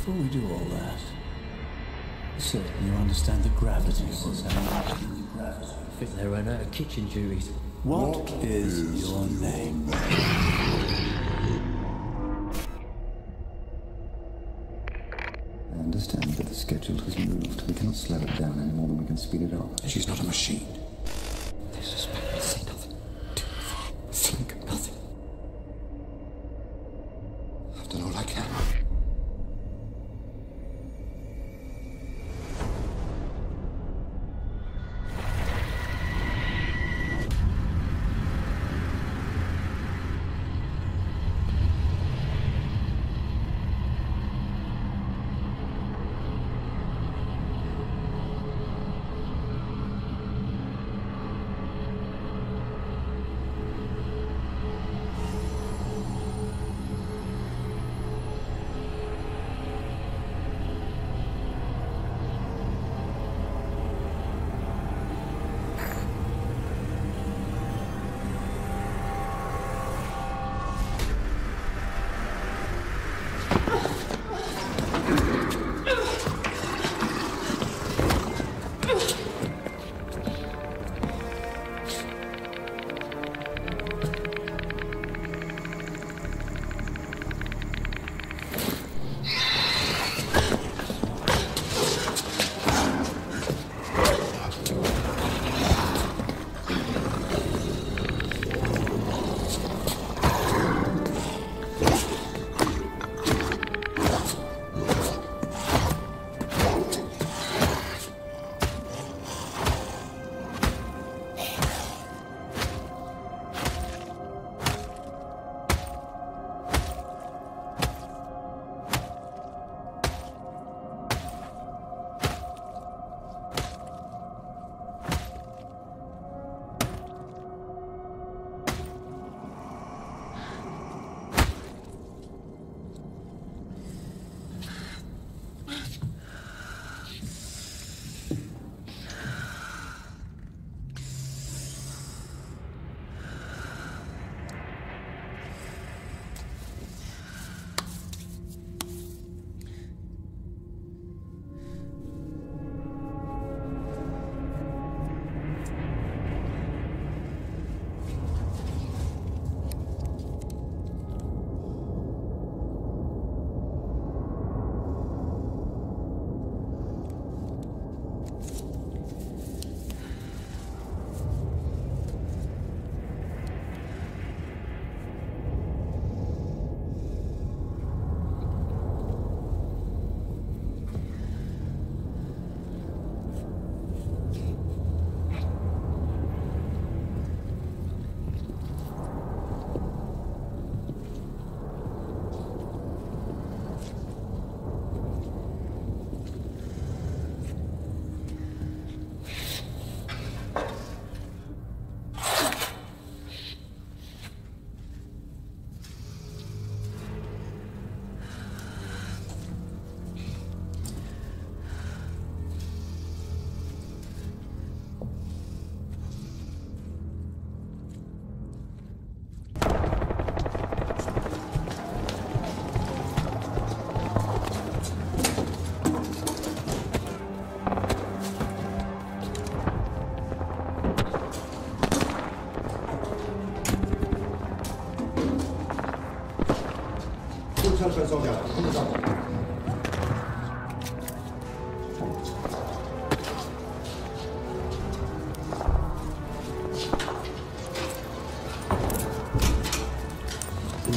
before we do all that, certainly you understand the gravity of what's happening. I think they ran out of kitchen duties. What is your name? I understand that the schedule has moved. We cannot slow it down any more than we can speed it up. She's not a machine. They suspect me, say nothing. Do nothing. Think nothing. I've done all I can.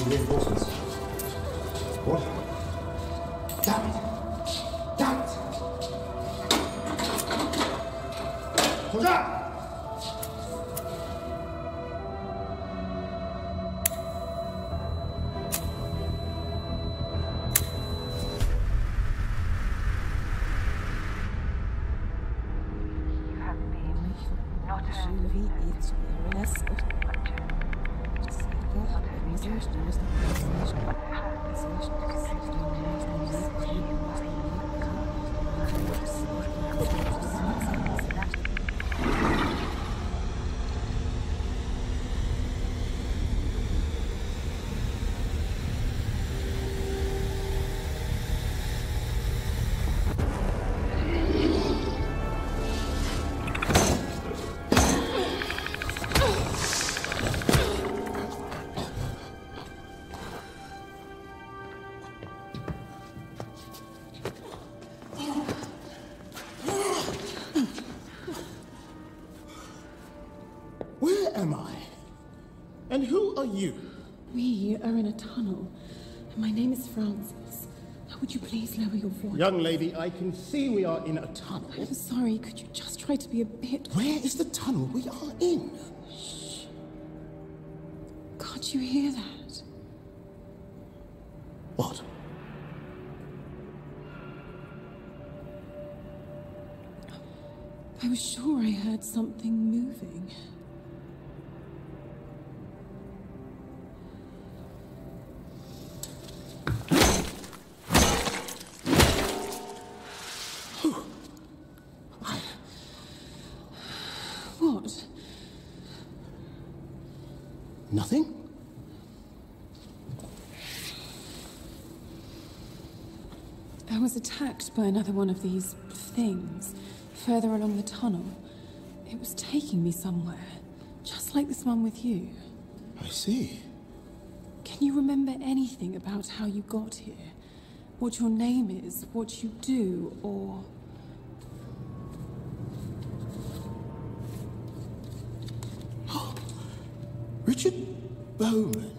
Reinforcements. What? Damn it! Damn it! Hold up! are you? We are in a tunnel. My name is Francis. Would you please lower your voice? Young lady, I can see we are in a tunnel. I'm sorry, could you just try to be a bit... Where is the tunnel we are in? Shh. Can't you hear that? What? I was sure I heard something moving. What? Nothing? I was attacked by another one of these things further along the tunnel. It was taking me somewhere, just like this one with you. I see. Can you remember anything about how you got here? What your name is, what you do, or... Richard Bowman,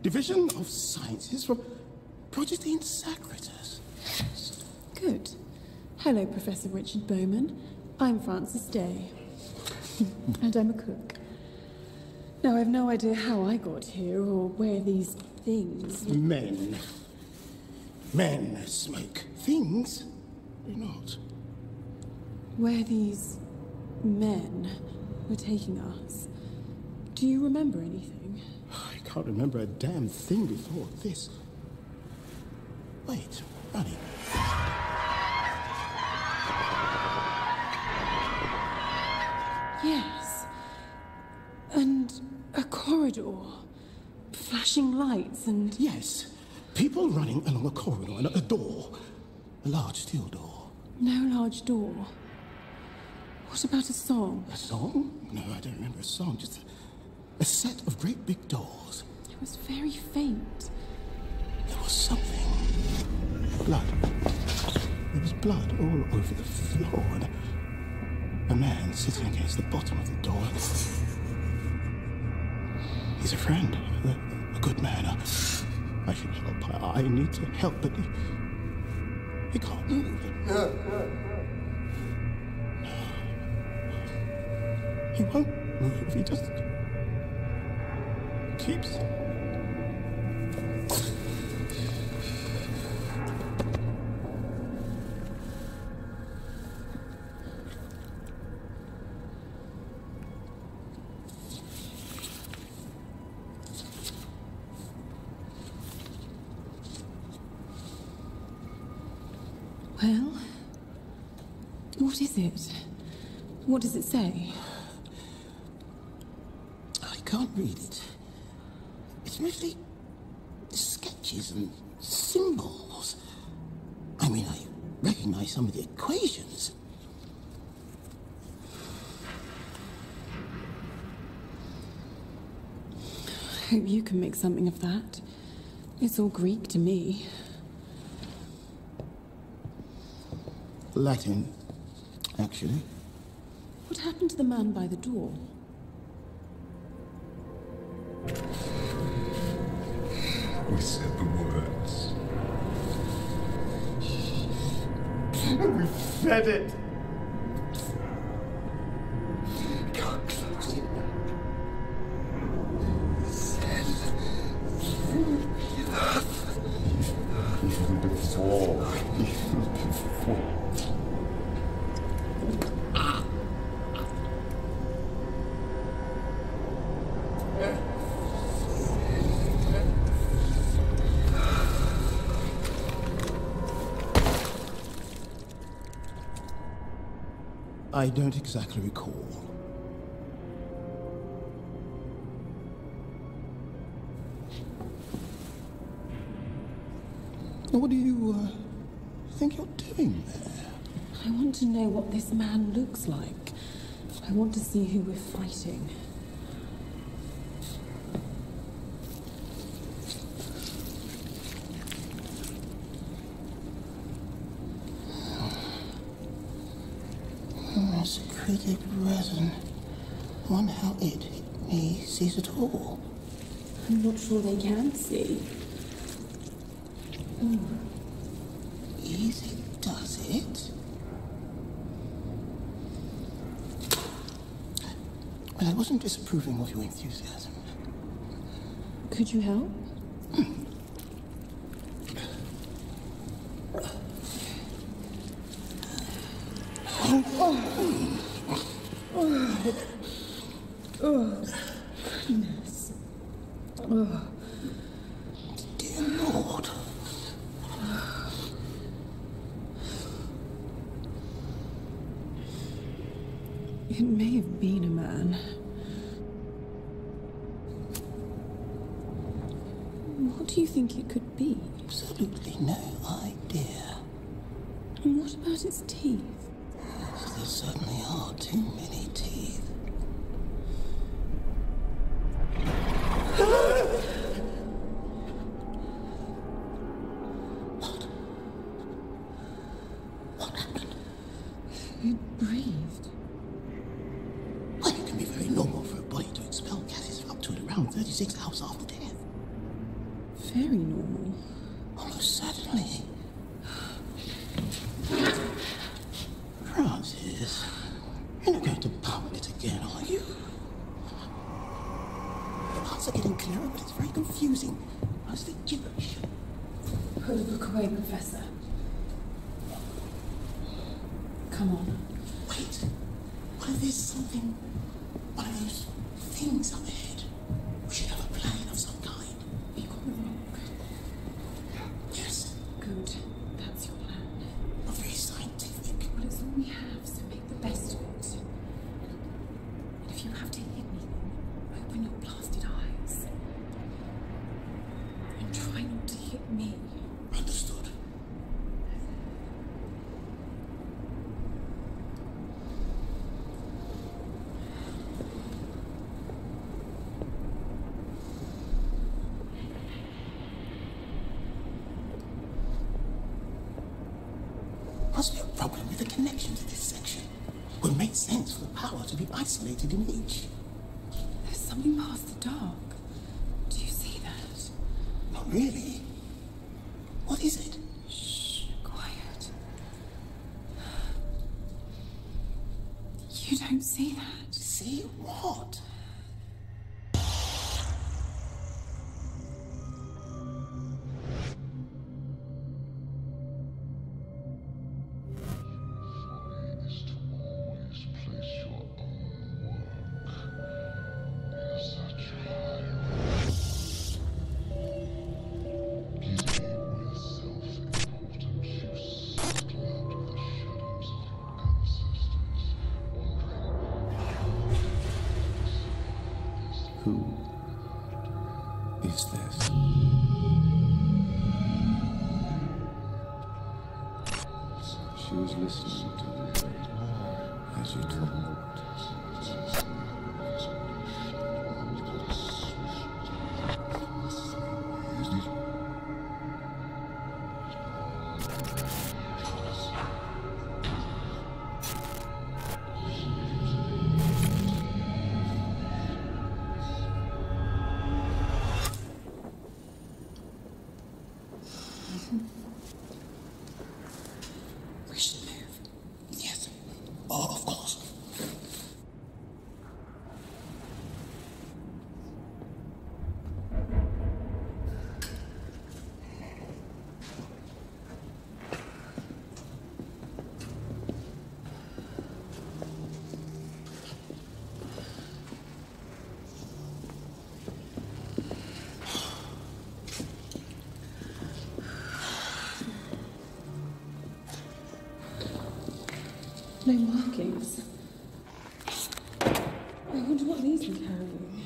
Division of Sciences from Project in Sacratus. Good. Hello, Professor Richard Bowman. I'm Frances Day. And I'm a cook. Now, I've no idea how I got here or where these things... Men. Men smoke. Things do not. Where these men were taking us. Do you remember anything? I can't remember a damn thing before this. Wait, Ronnie. Yes. And a corridor. Flashing lights and... Yes. People running along a corridor and a door. A large steel door. No large door. What about a song? A song? No, I don't remember a song. Just a set of great big doors. It was very faint. There was something. Blood. There was blood all over the floor and a man sitting against the bottom of the door. He's a friend. A good man. I should help. I need to help, but he can't move. He won't move. He just keeps... Well, what is it? What does it say? I can't read it. It's mostly sketches and symbols. I mean, I recognize some of the equations. I hope you can make something of that. It's all Greek to me. Latin, actually. What happened to the man by the door? We said the words. We said it. Can't close it. Said enough. Even before. I don't exactly recall. What do you think you're doing there? I want to know what this man looks like. I want to see who we're fighting. Secreted resin. Wonder how it, me, sees it all. I'm not sure they can see. Oh. Easy does it. Well, I wasn't disapproving of your enthusiasm. Could you help? Oh, goodness. Oh. Dear Lord. It may have been a man. What do you think it could be? Absolutely no idea. And what about its teeth? There certainly are too many teeth. What happened? It breathed. Well, it can be very normal for a body to expel gases for up to and around 36 hours after death. Very normal. Almost certainly. Francis, you're not going to power it again, are you? The parts are getting clearer, but it's very confusing. Mostly gibberish. Put the book away, Professor. Come on. Wait. What if there's something, one of those things up ahead? We should have a plan of some kind. You got the rock. Yes. Good. That's your plan. Not very scientific. Well, it's all we have, so make the best of it. And if you have to hit me, open your blasted eyes. And try not to hit me. Understood. Must be a problem with the connection to this section. Would make sense for the power to be isolated in each. There's something past the dark. Do you see that? Not really. What is it? Shh, quiet. You don't see that. See what? Who is this? She was listening to you as you talked. We should move. Yes. Oh, of course. No markings. I wonder what these were carrying.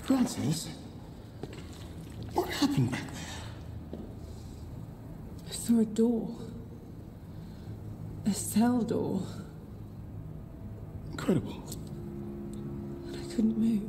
Francis, what happened back there? I saw a door. A cell door. Incredible. And I couldn't move.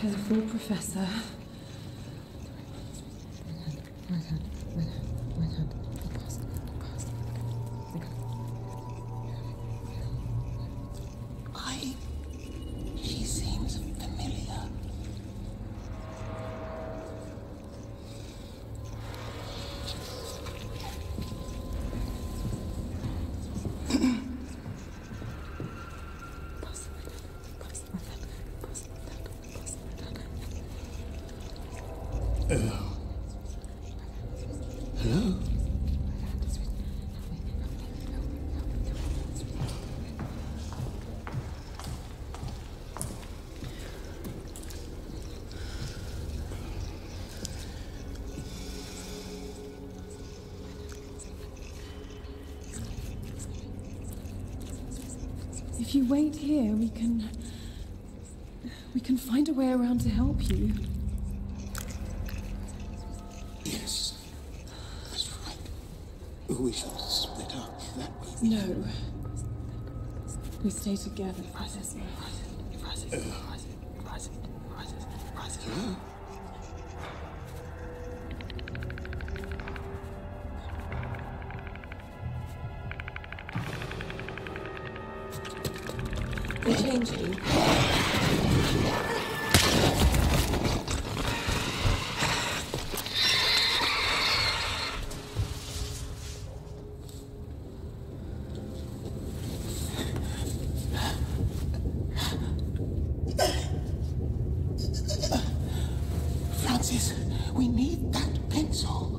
Careful, Professor. She seems familiar. Hello? If you wait here, we can find a way around to help you. Yes, that's right. We should split up that way. No. We stay together, Professor. Hello? We're changing. Francis, we need that pencil.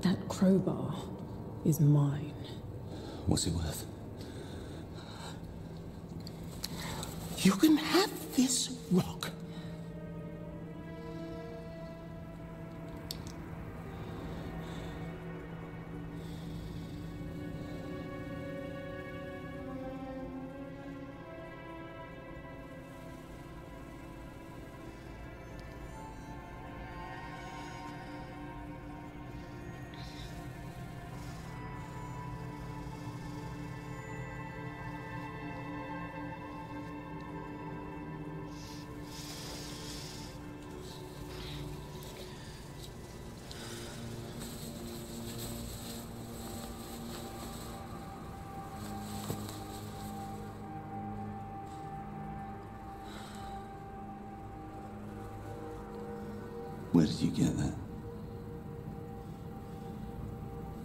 That crowbar is mine. What's it worth? You can have this rock. Where did you get that?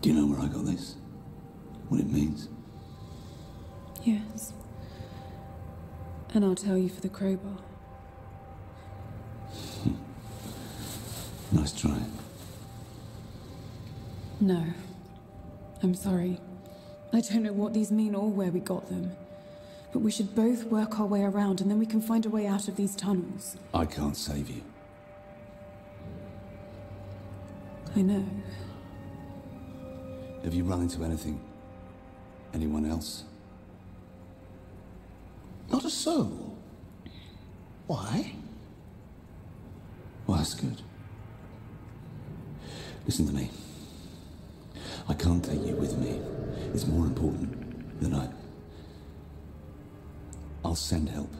Do you know where I got this? What it means? Yes. And I'll tell you for the crowbar. Nice try. No. I'm sorry. I don't know what these mean or where we got them. But we should both work our way around and then we can find a way out of these tunnels. I can't save you. I know. Have you run into anything? Anyone else? Not a soul. Why? Well, that's good. Listen to me. I can't take you with me. It's more important than I'll send help.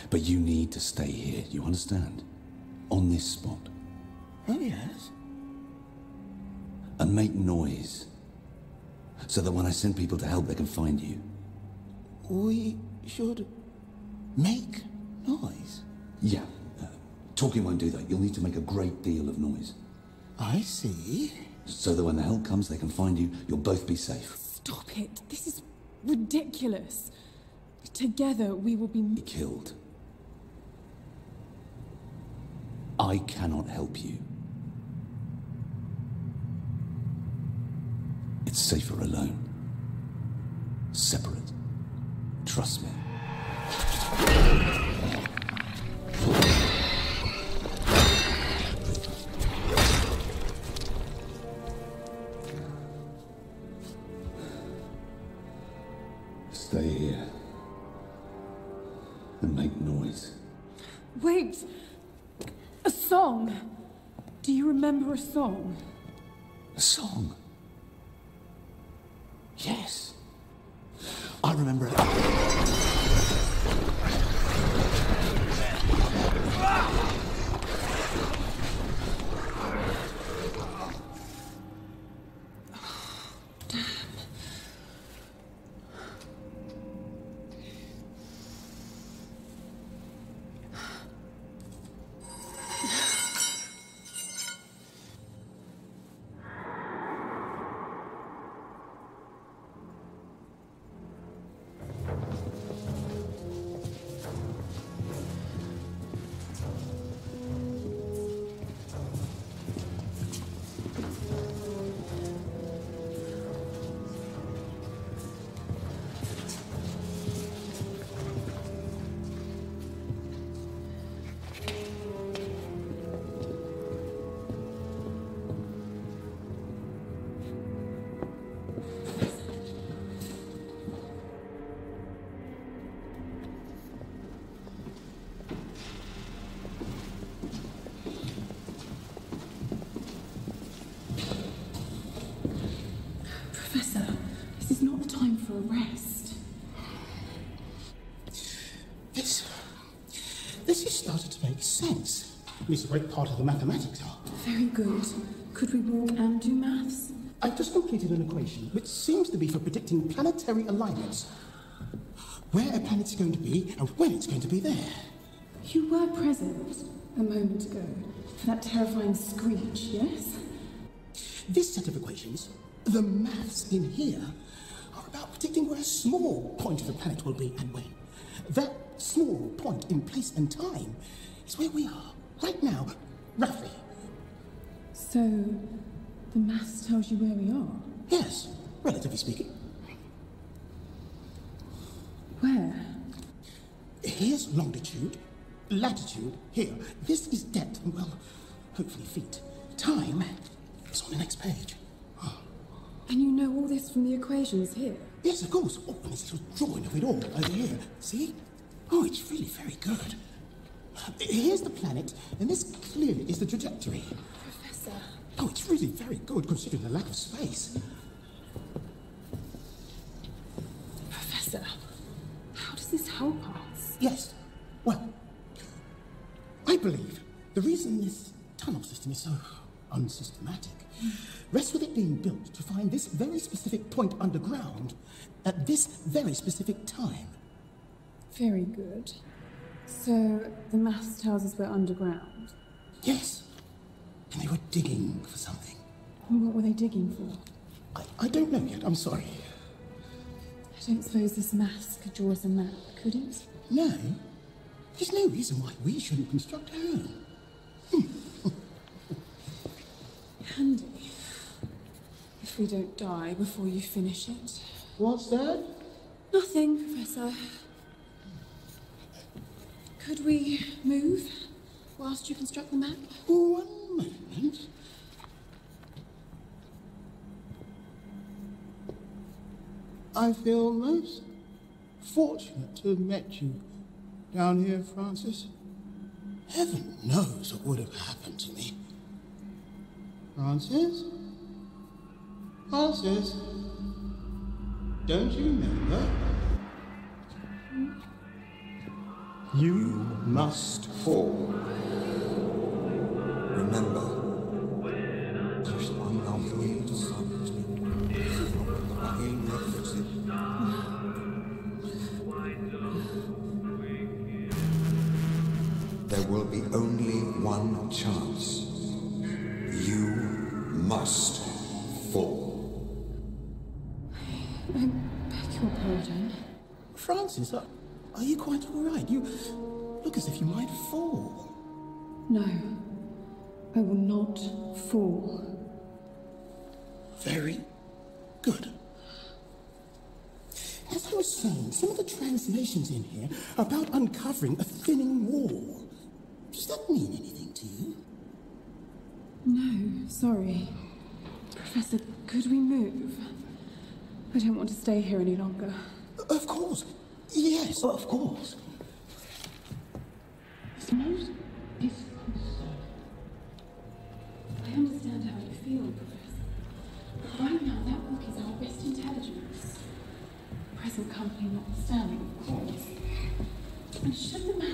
But you need to stay here, you understand? On this spot. Oh, yes. And make noise. So that when I send people to help, they can find you. We should make noise. Yeah. Talking won't do that. You'll need to make a great deal of noise. I see. So that when the help comes, they can find you. You'll both be safe. Stop it. This is ridiculous. Together, we will be Killed. I cannot help you. It's safer alone. Separate. Trust me. and make noise. Wait! A song! Do you remember a song? A song? Yes. I remember it. Professor, this is not the time for a rest. This is starting to make sense. At least a great part of the mathematics are. Very good. Could we walk and do maths? I've just completed an equation which seems to be for predicting planetary alignments. Where a planet's going to be and when it's going to be there. You were present a moment ago for that terrifying screech, yes? This set of equations, the maths in here, are about predicting where a small point of the planet will be and when. That small point in place and time is where we are, right now, roughly. So, the maths tells you where we are? Yes, relatively speaking. Where? Here's longitude, latitude, here. This is depth, and well, hopefully feet. Time is on the next page. And you know all this from the equations here? Yes, of course. Oh, and this little drawing of it all over here. See? Oh, it's really very good. Here's the planet, and this clearly is the trajectory. Professor. Oh, it's really very good considering the lack of space. Professor, how does this help us? Yes. Well, I believe the reason this tunnel system is so unsystematic rests with it being built to find this very specific point underground at this very specific time. Very good. So, the maths tells us we're underground. Yes. And they were digging for something. What were they digging for? I don't know yet, I'm sorry. I don't suppose this maths could draw us a map, could it? No. There's no reason why we shouldn't construct our own. Handy. If we don't die before you finish it. What's that? Nothing, Professor. Could we move whilst you construct the map? One moment. I feel most fortunate to have met you down here, Francis. Heaven knows what would have happened to me. Francis? Francis? Don't you remember? You must fall. Remember, just one moment to silence me. There will be only one chance. You must fall. I beg your pardon. Francis, are you quite all right? You look as if you might fall. No, I will not fall. Very good. As I was saying, some of the translations in here are about uncovering a thinning wall. Does that mean anything to you? No, sorry. Professor, could we move? I don't want to stay here any longer. Of course. Yes, of course.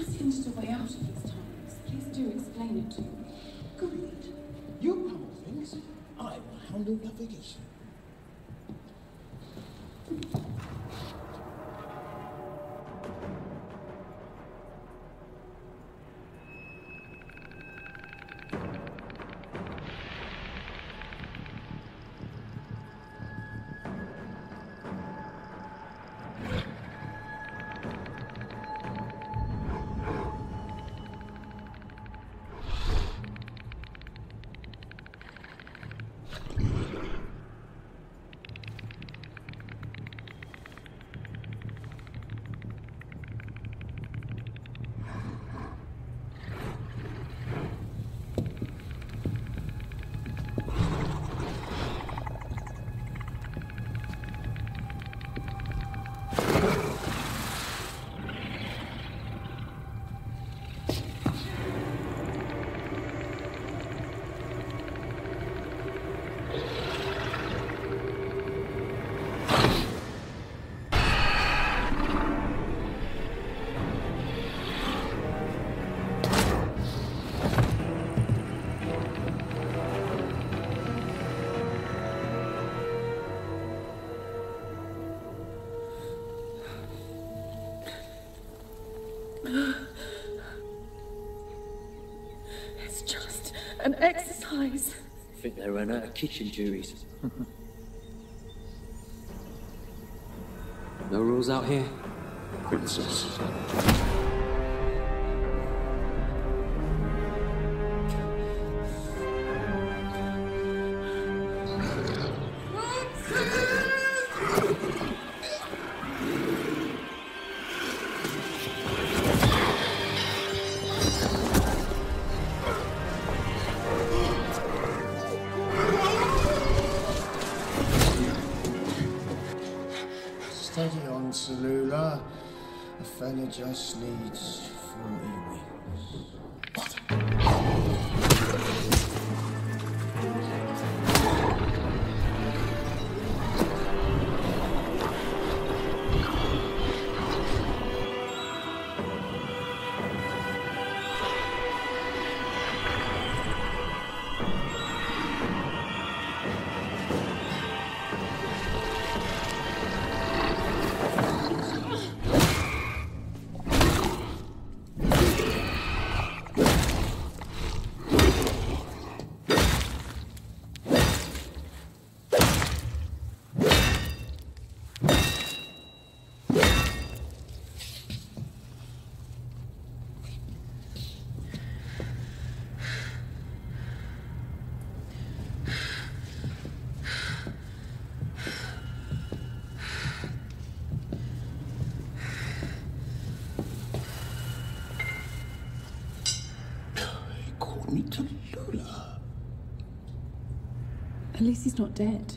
has hinged a way out of these times. Please do explain it to me. Agreed. You handle things. I will handle navigation. It's just an exercise. I think they ran out of kitchen duties. No rules out here? Princess. Steady on, Salula. A fella just needs 40 wings. What? Me to Lula. At least he's not dead.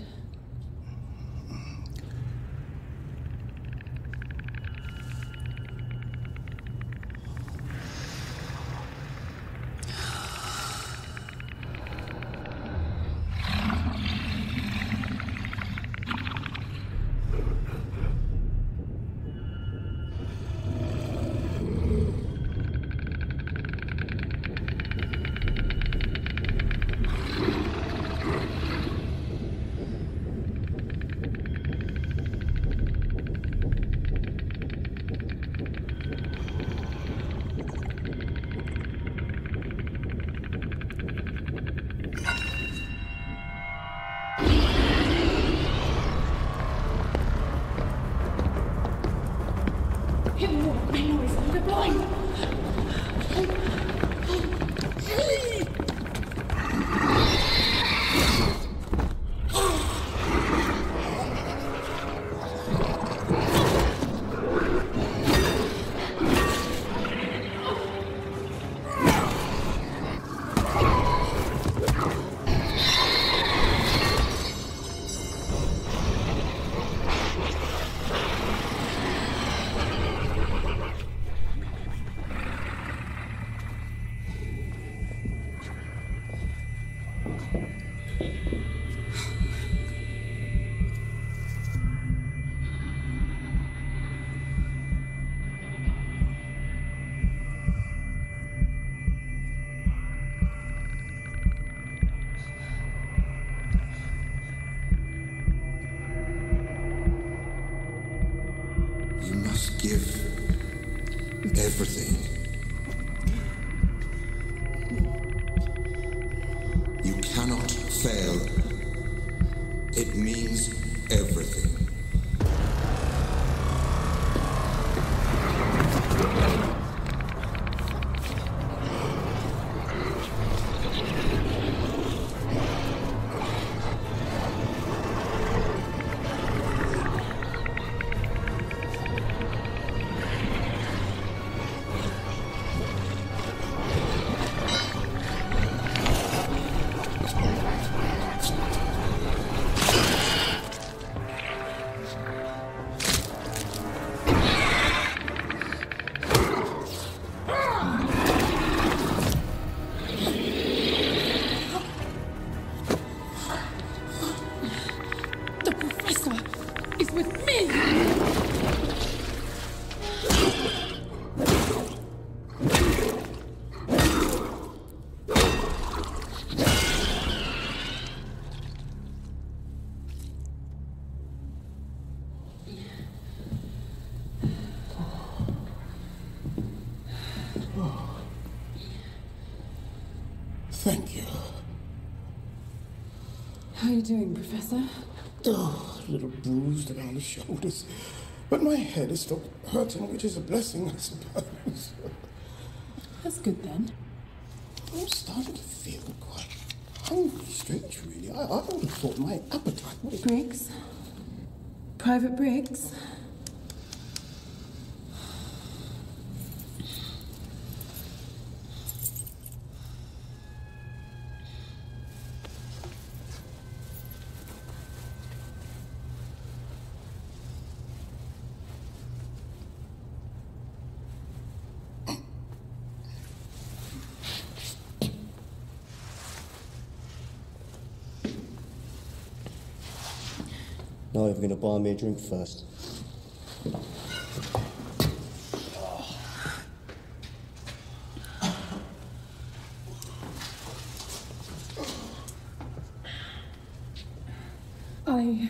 Oh. Thank you. How are you doing, Professor? Oh, a little bruised around the shoulders. But my head is still hurting, which is a blessing, I suppose. That's good then. I'm starting to feel quite hungry, strange, really. I would have thought my appetite would have... Briggs? Private Briggs? Now you're going to buy me a drink first. I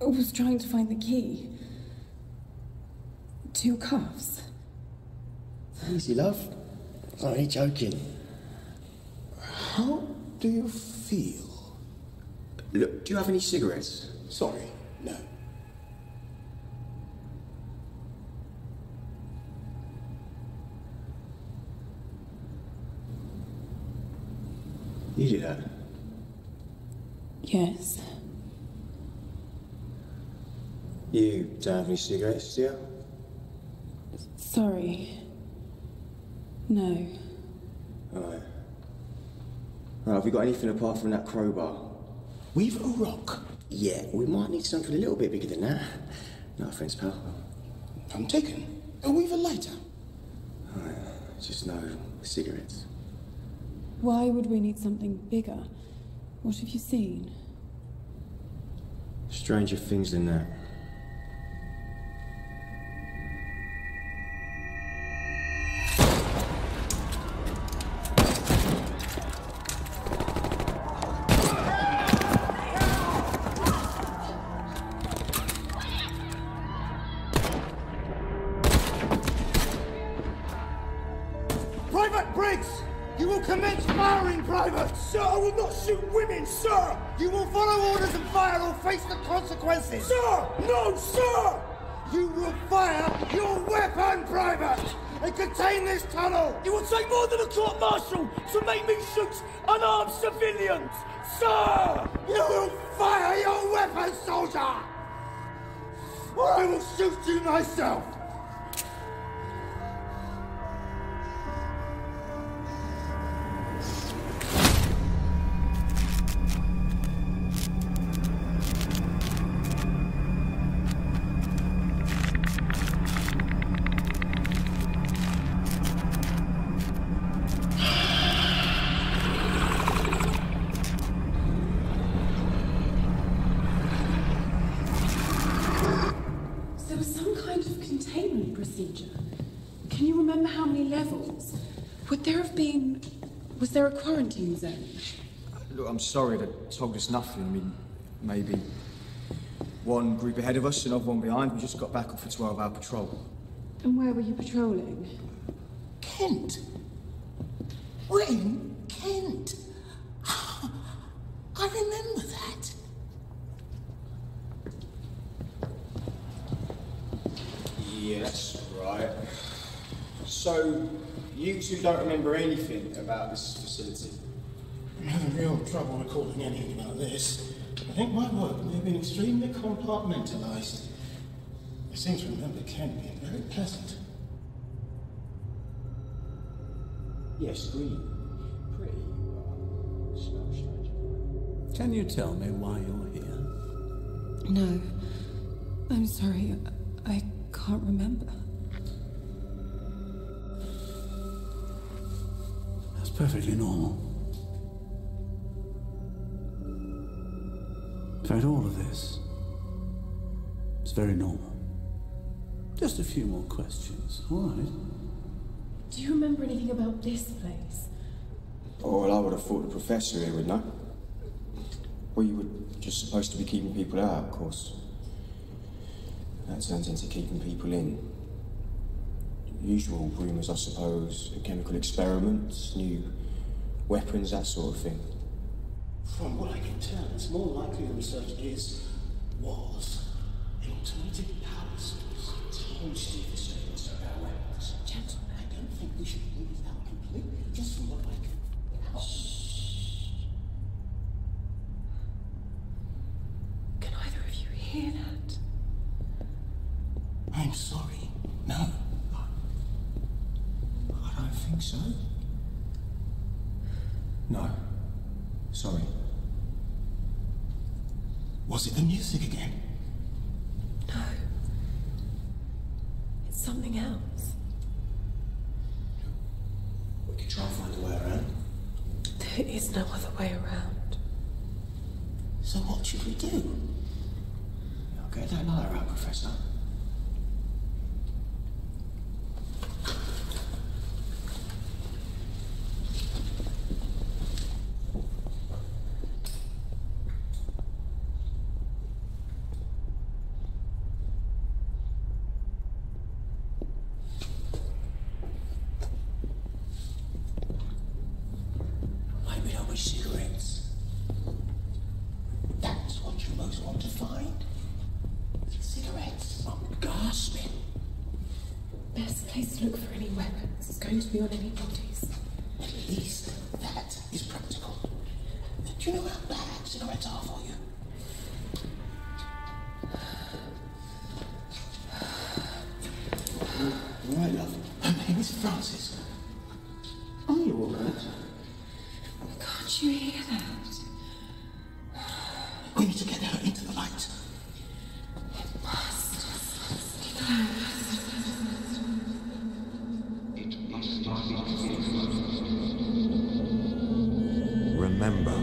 was trying to find the key to your cuffs. Easy, love. I'm only joking. How do you feel? Look, do you have any cigarettes? Sorry, no. You did that? Yes. You don't have any cigarettes, do you? Sorry. No. Right. Right, have you got anything apart from that crowbar? We've a rock. Yeah, we might need something a little bit bigger than that. No offence, pal. I'm taken. We've a lighter. Right, just no cigarettes. Why would we need something bigger? What have you seen? Stranger things than that. Private Briggs! You will commence firing, Private! Sir, I will not shoot women, sir! You will follow orders and fire or face the consequences! Sir! No, sir! You will fire your weapon, Private! And contain this tunnel! You will take more than a court-martial to make me shoot unarmed civilians! Sir! You will fire your weapon, soldier! Or I will shoot you myself! There was some kind of containment procedure. Can you remember how many levels? Would there have been... Was there a quarantine zone? Look, I'm sorry they told us nothing. I mean, maybe one group ahead of us, another one behind. We just got back off a 12-hour patrol. And where were you patrolling? Kent. We're in Kent. I remember that. Yeah, that's right. So, you two don't remember anything about this facility? I'm having real trouble recalling anything about this. I think my work may have been extremely compartmentalized. I seem to remember Kent being very pleasant. Yes, green. Pretty, smell strange. Can you tell me why you're here? No. I'm sorry. I can't remember. That's perfectly normal. In fact, all of this is very normal. Just a few more questions, all right? Do you remember anything about this place? Oh, well, I would have thought the professor here would know. Well, you were just supposed to be keeping people out, of course. That turns into keeping people in. Usual rumours, I suppose, chemical experiments, new weapons, that sort of thing. From what I can tell, it's more likely the research was an alternative power source. Told Steve the statements about weapons. Gentlemen, I don't think we should rule it out completely, just from what I can tell. Shh. Can either of you hear that? I'm sorry. No. I don't think so. No. Sorry. Was it the music again? No. It's something else. We can try and find a way around. There is no other way around. So what should we do? I'll get that lighter out, Professor. Cigarettes. That's what you most want to find. Cigarettes. I'm gasping. Best place to look for any weapons is going to be on any bodies. At least that is practical. Do you know how bad cigarettes are for you? All right, love. Her name is Frances. Are you all right? Can't you hear that? We need to get her into the light. It must be closed. Remember.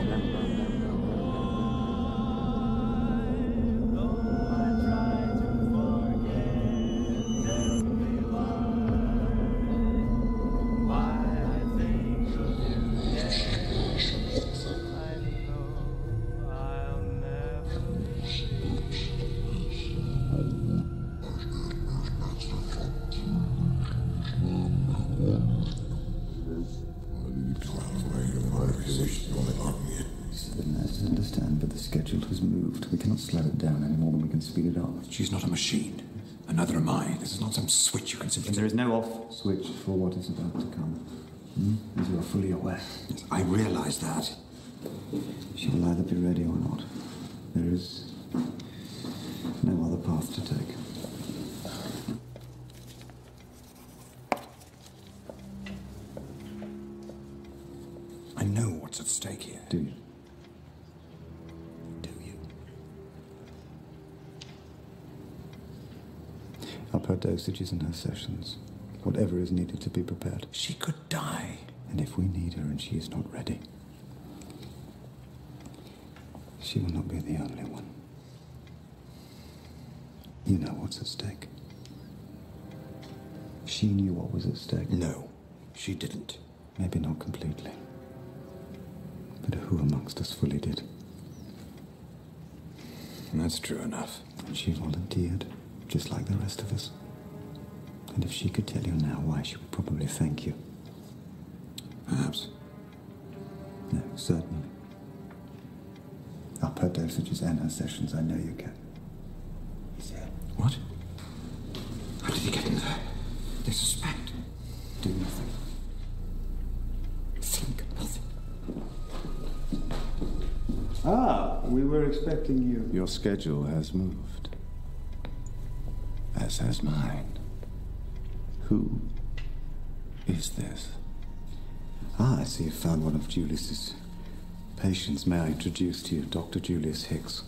Speed it up. She's not a machine. And neither am I. This is not some switch you can simply... There is no off switch for what is about to come. As you are fully aware. Yes, I realise that. She will either be ready or not. There is no other path to take. I know what's at stake here. Do you? Up her dosages and her sessions. Whatever is needed to be prepared. She could die. And if we need her and she is not ready, she will not be the only one. You know what's at stake. She knew what was at stake. No, she didn't. Maybe not completely. But who amongst us fully did? That's true enough. And she volunteered. Just like the rest of us. And if she could tell you now why, she would probably thank you. Perhaps. No, certainly. Up her dosages and her sessions, I know you can. He's there. What? How did he get in there? They suspect. Do nothing. Think nothing. Ah, we were expecting you. Your schedule has moved. As has mine. Who is this? Ah, I see you found one of Julius's patients. May I introduce to you Dr. Julius Hicks?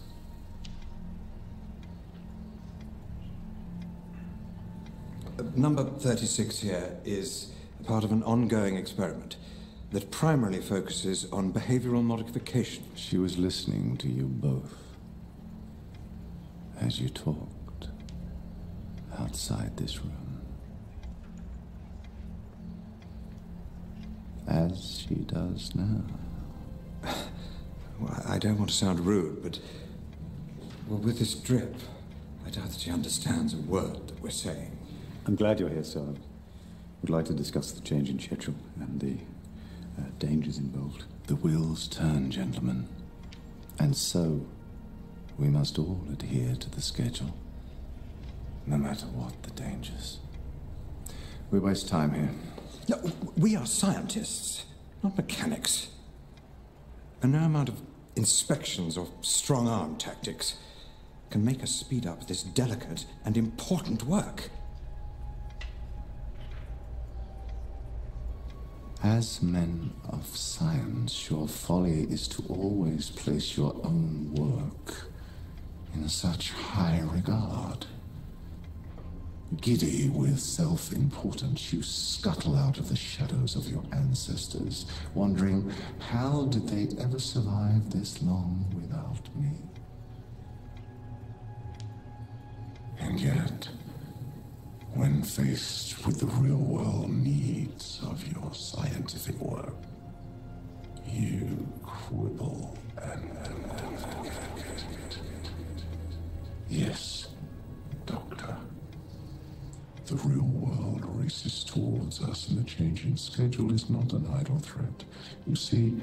Number 36 here is part of an ongoing experiment that primarily focuses on behavioral modification. She was listening to you both as you talked outside this room. As she does now. Well, I don't want to sound rude, but well, with this drip, I doubt that she understands a word that we're saying. I'm glad you're here, sir. I would like to discuss the change in schedule and the dangers involved. The wheels turn, gentlemen. And so, we must all adhere to the schedule, no matter what the dangers. We waste time here. No, we are scientists, not mechanics. And no amount of inspections or strong-arm tactics can make us speed up this delicate and important work. As men of science, your folly is to always place your own work in such high regard. Giddy with self-importance, you scuttle out of the shadows of your ancestors, wondering, how did they ever survive this long without me? And yet, when faced with the real-world needs of your scientific work, you quibble and... Yes, Doctor. The real world races towards us, and the changing schedule is not an idle threat. You see,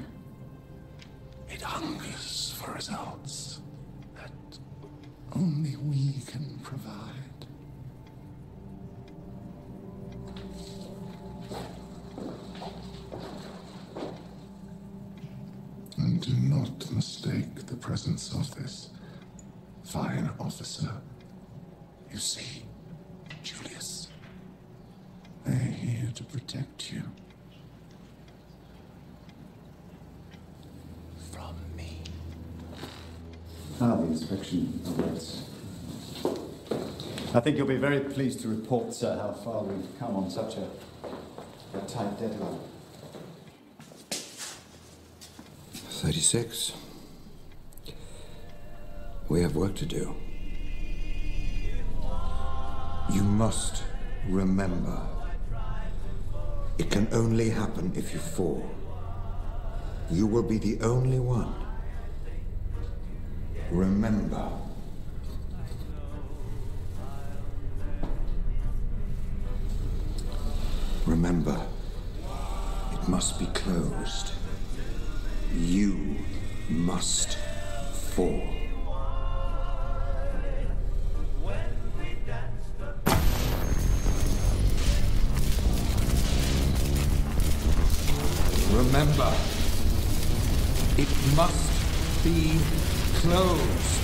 it hungers for results that only we can provide. And do not mistake the presence of this fine officer. You see, Julius, they're here to protect you. From me. The inspection awaits. I think you'll be very pleased to report, sir, how far we've come on such a tight deadline. 36. We have work to do. You must remember, it can only happen if you fall. You will be the only one. Remember. Remember, it must be closed. You must fall. Remember, it must be closed.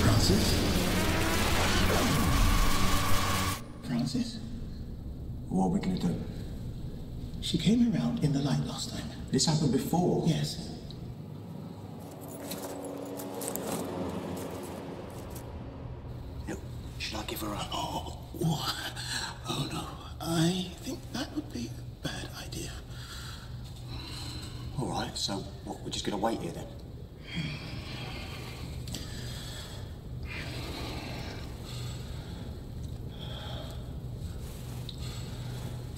Francis? Francis? What are we going to do? She came around in the light last time. This happened before? Yes. Should I give her a... Oh no. I think that would be a bad idea. All right, so what, we're just going to wait here then?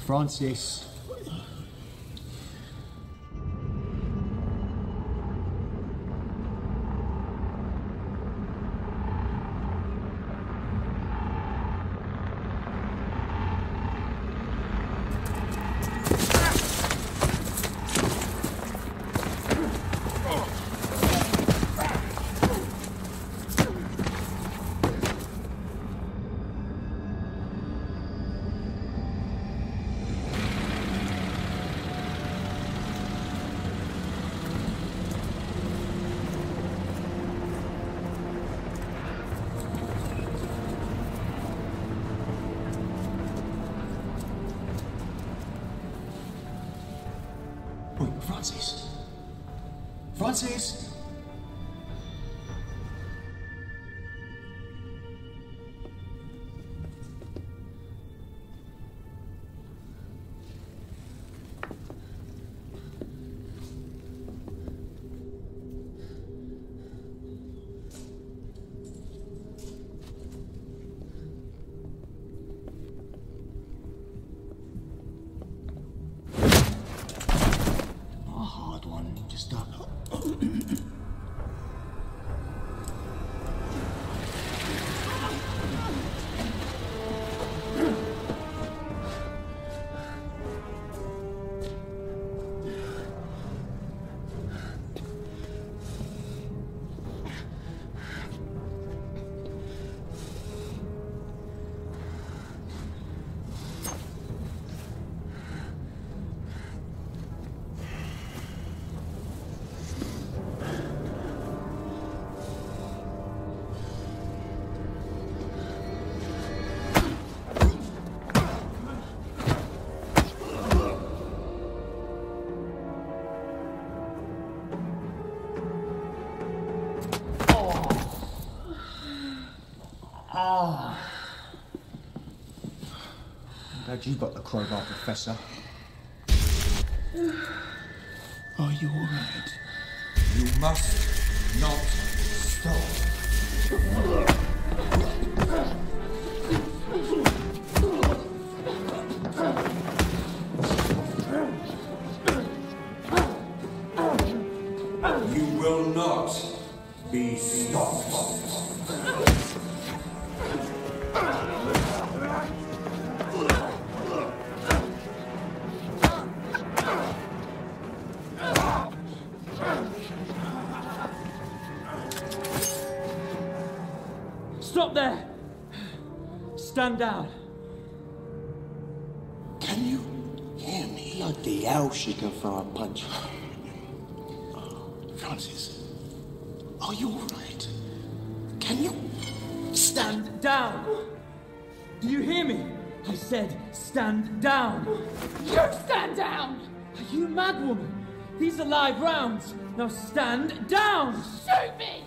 Francis. Francis? Francis? A hard one, just Glad you got the crowbar, Professor. Are you all right? You must not stop. You will not be stopped. Stop there! Stand down. Can you hear me? Bloody hell, she can throw a punch. Francis, are you all right? Can you Stand down! Do you hear me? I said stand down! You stand down! Are you mad, woman? These are live rounds. Now stand down! Shoot me!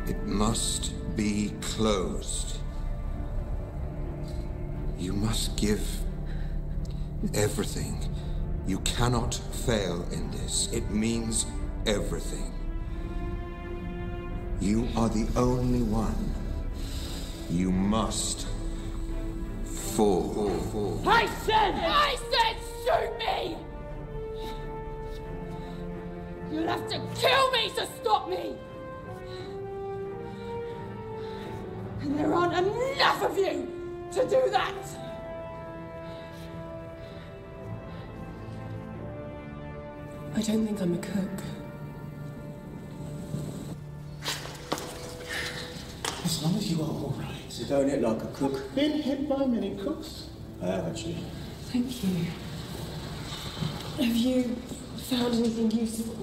It must be closed. You must give everything. You cannot fail in this. It means everything. You are the only one. You must fall. I said shoot me! You'll have to kill me to stop me! And there aren't enough of you to do that! I don't think I'm a cook. As long as you are all right. You don't hit like a cook. Been hit by many cooks. I have, actually. Thank you. Have you found anything useful?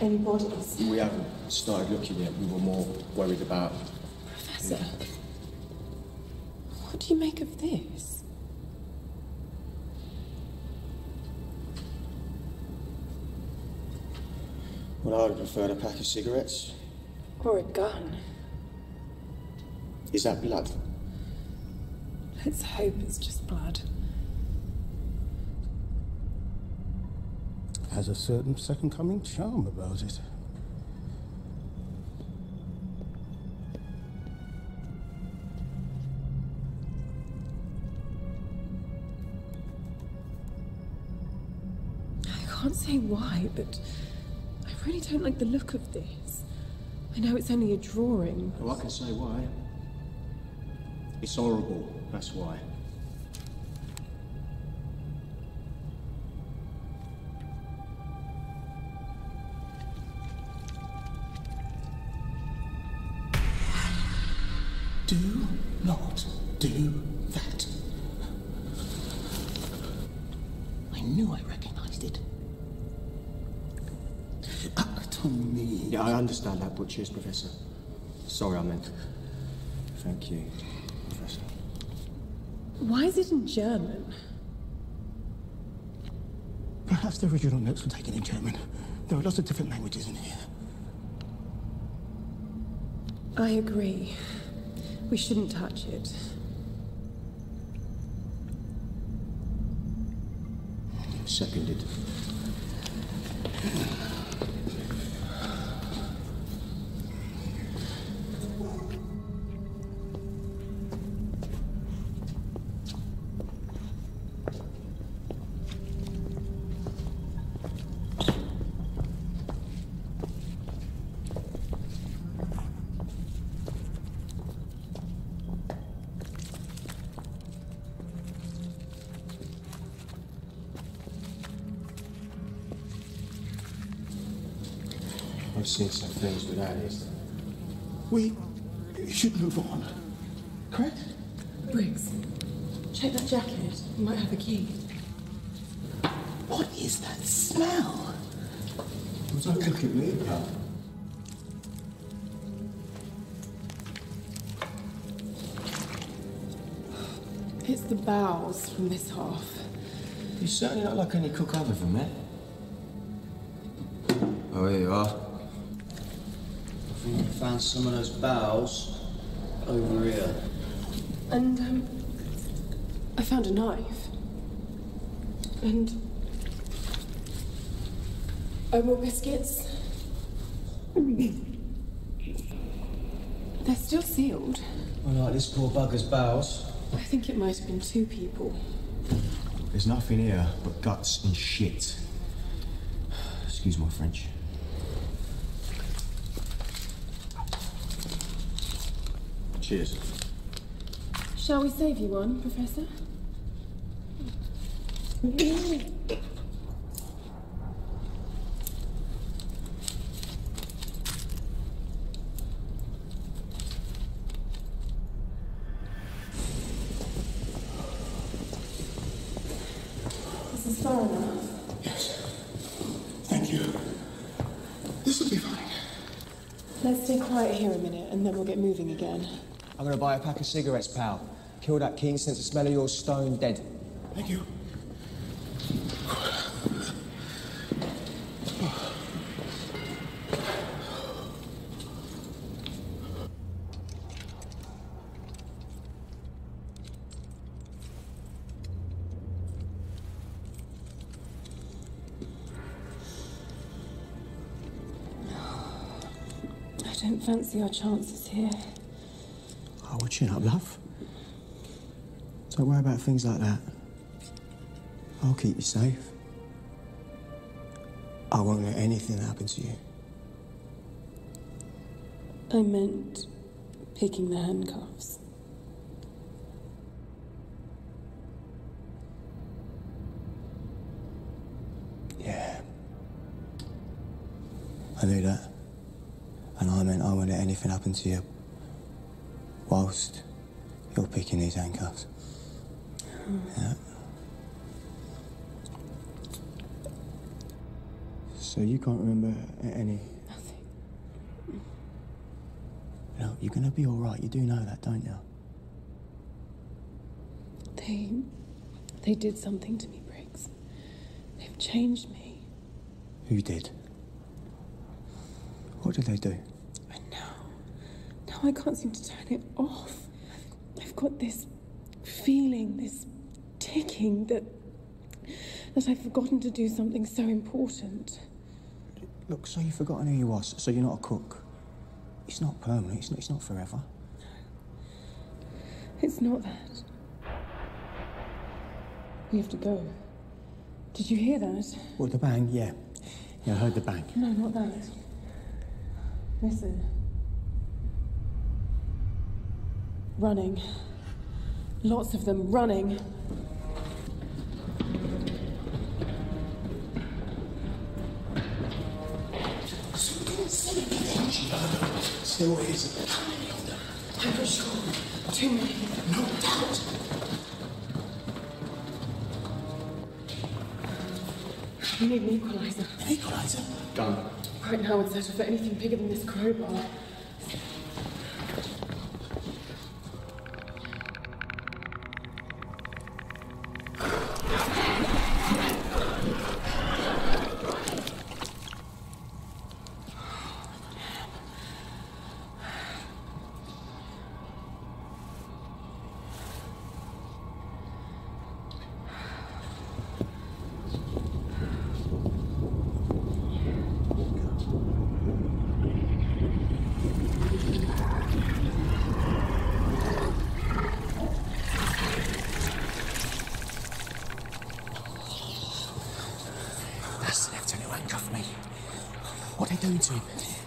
Any bodies? We haven't started looking yet. We were more worried about... Professor, what do you make of this? Well, I would have preferred a pack of cigarettes. Or a gun? Is that blood? Let's hope it's just blood. Has a certain second coming charm about it. I can't say why, but I really don't like the look of this. I know it's only a drawing. Oh, I can say why. It's horrible, that's why. Do not do that. I knew I recognized it. Tommy. Yeah, I understand that, but cheers, Professor. Sorry, I meant. Thank you, Professor. Why is it in German? Perhaps the original notes were taken in German. There are lots of different languages in here. I agree. We shouldn't touch it. Seconded. I've seen some things without it. We should move on. Correct? Briggs, check that jacket. You might have a key. What is that smell? Was that cooking me? It's the bowels from this half. You certainly not like any cook other than that. Oh, here you are. think I found some of those bowels over here. And, I found a knife. And... oatmeal biscuits. They're still sealed. I like this poor bugger's bowels. I think it might have been 2 people. There's nothing here but guts and shit. Excuse my French. Cheers. Shall we save you one, Professor? This is far enough. Yes. Thank you. This will be fine. Let's stay quiet here a minute, and then we'll get moving again. I'm gonna buy a pack of cigarettes, pal. Kill that keen sense of smell of yours stone dead. Thank you. I don't fancy our chances here. Oh, well, chin up, love. Don't worry about things like that. I'll keep you safe. I won't let anything happen to you. I meant picking the handcuffs. Yeah. I knew that. And I meant I won't let anything happen to you whilst you're picking these handcuffs. Yeah. So you can't remember any... Nothing. No, you're gonna be all right. You do know that, don't you? They did something to me, Briggs. They've changed me. Who did? What did they do? And now I can't seem to turn it off. I've got this feeling, this ticking that I've forgotten to do something so important. Look, so you've forgotten who you was, so you're not a cook. It's not permanent, it's not forever. It's not that. We have to go. Did you hear that? What, the bang? Yeah. Yeah, I heard the bang. No, not that. Listen. Running. Lots of them running. Still is. How many of them? I'm for sure. Too many. No doubt. We need an equalizer. An equalizer? Done. Right now, I'd settle for anything bigger than this crowbar. What are they doing to him?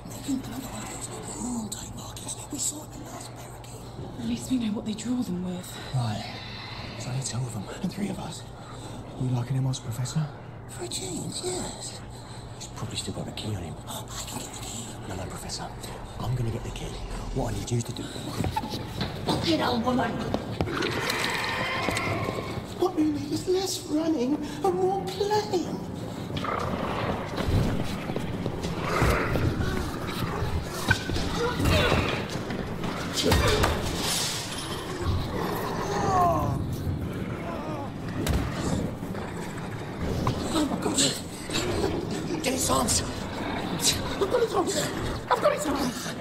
Making blood oils like horn type markings. We saw it in the last barricade. At least we know what they draw them with. Right. There's only 2 of them, and 3 of us. You liking him, Oz, Professor? For a change, yes. He's probably still got the key on him. Oh, I can get the key. No, Professor. I'm gonna get the key. What I need you to do... Fucking old woman! What we need is less running and more playing. Oh my God! Get his arms! I've got his arms! I've got his arms!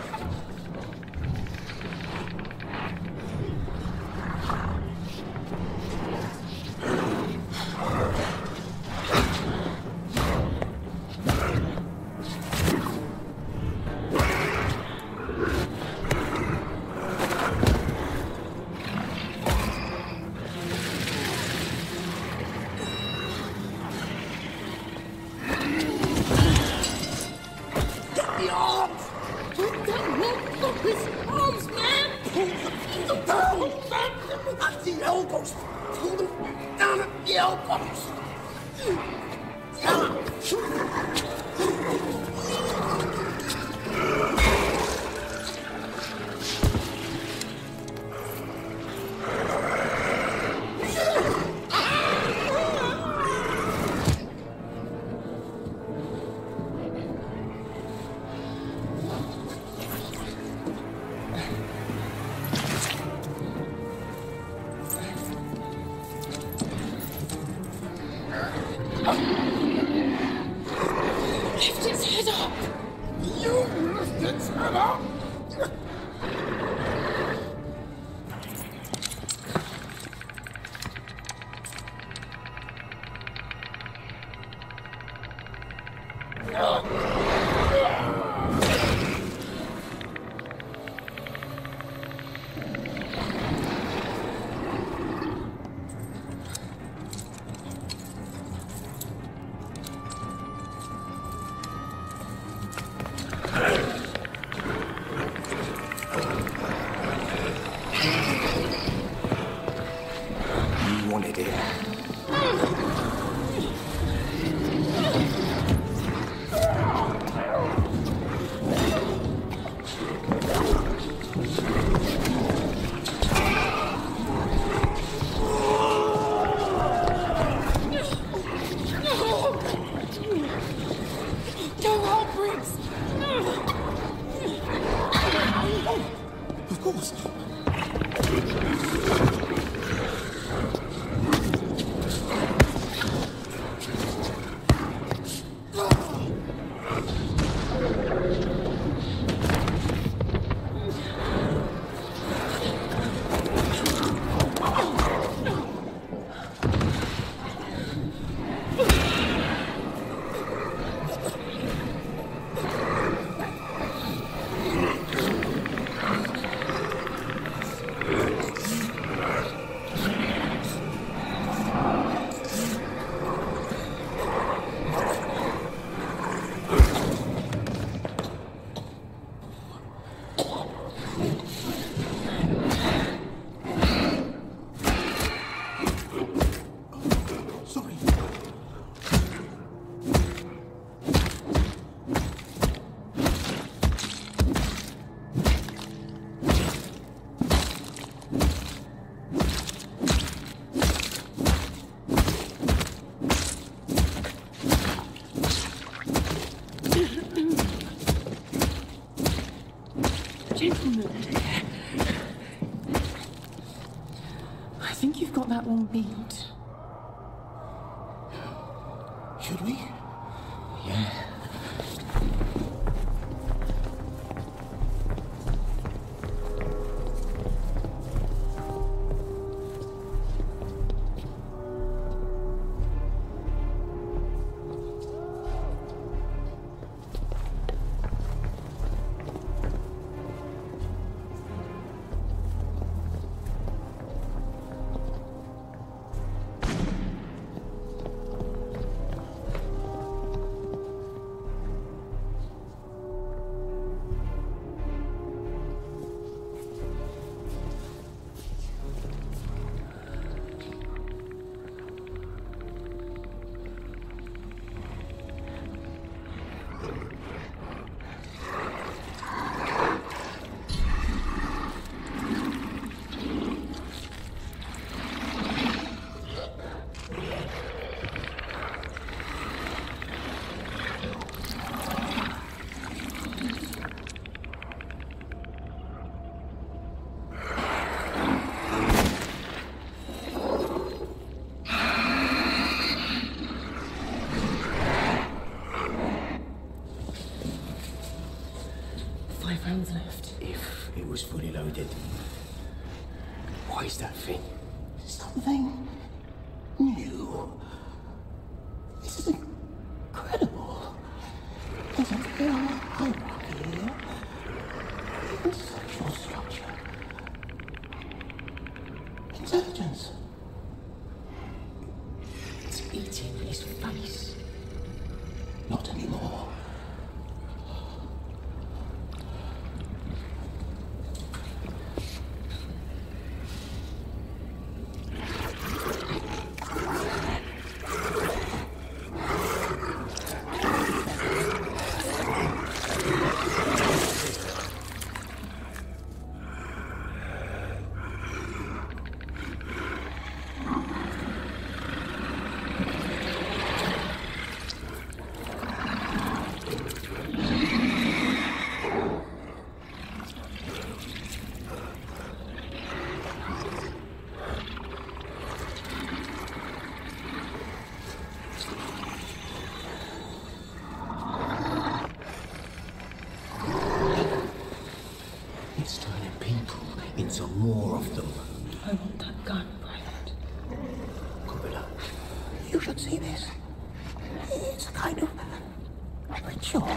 That one beat. Should we? Yeah. 5 rounds left. If it was fully loaded. Why is that thing? Something new. This is incredible. There's a clear hierarchy here. In social structure. Intelligence. It's eating his face. Not anymore. It's turning people into more of them. I want that gun, Private. Gorilla. You should see this. It's a kind of ritual.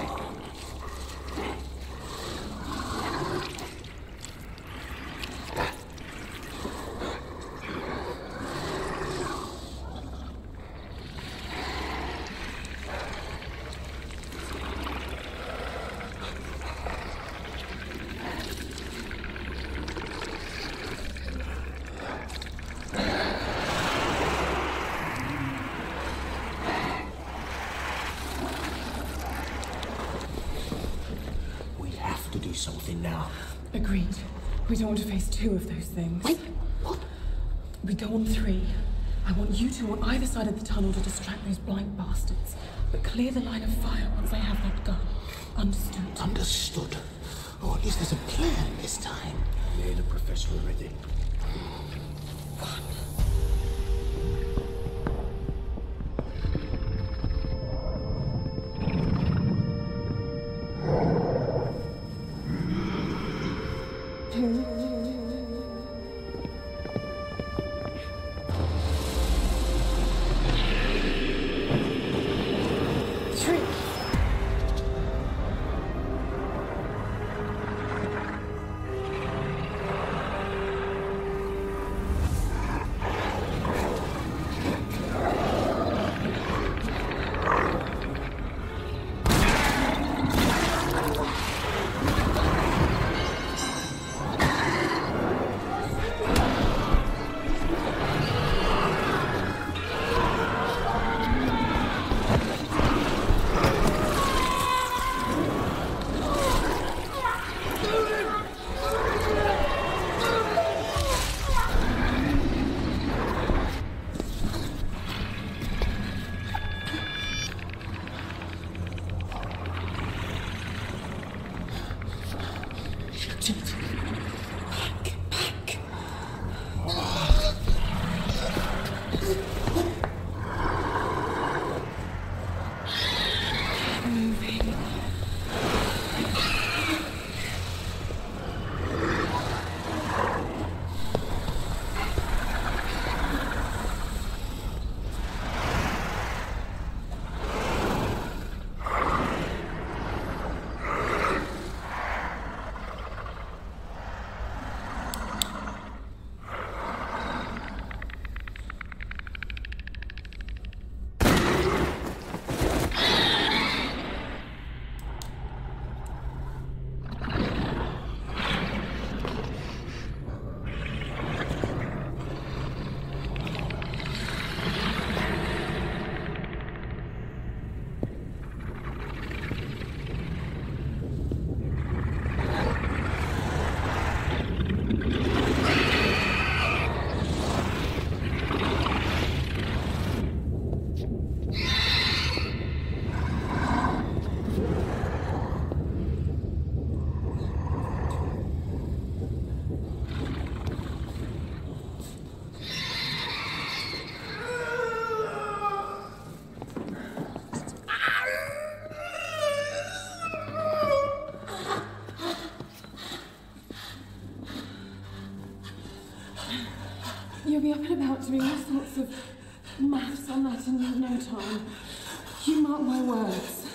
Something now. Agreed. We don't want to face 2 of those things. Wait, what? We go on 3. I want you 2 on either side of the tunnel to distract those blind bastards. But clear the line of fire once I have that gun. Understood? Understood. Or at least there's a plan this time. Yeah, the professor already. You'll be up and about doing all sorts of maths on that in no time. You mark my words.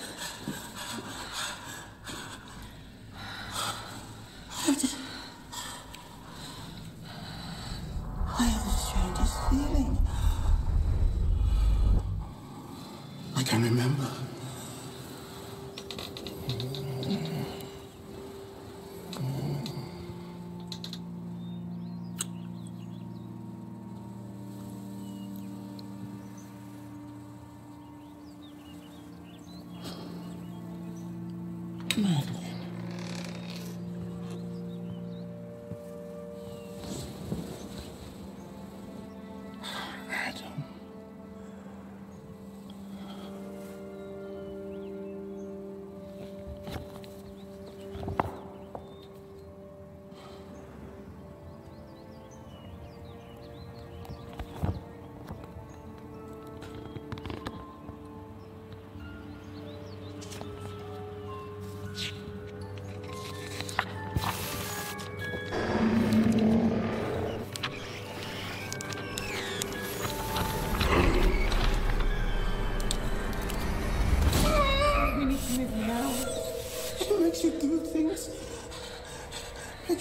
I have the strangest feeling. I can remember.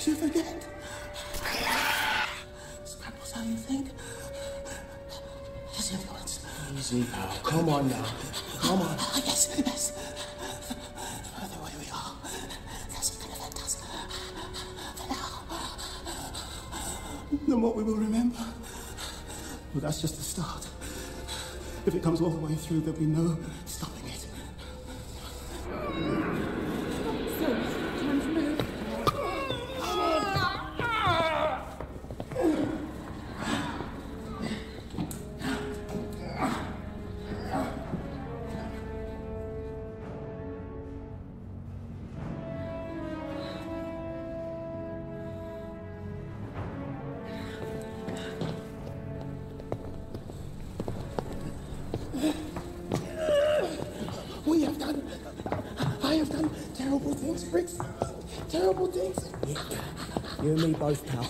You forget. Scrambles how you think. His influence. Easy, pal. Come on now. Come on. Yes, yes. The further away we are, less it can affect us. For now. The more we will remember. Well, that's just the start. If it comes all the way through, there'll be no stopping it. Time to move. I have done terrible things, Briggs. Terrible things. Yeah. You and me both, pal.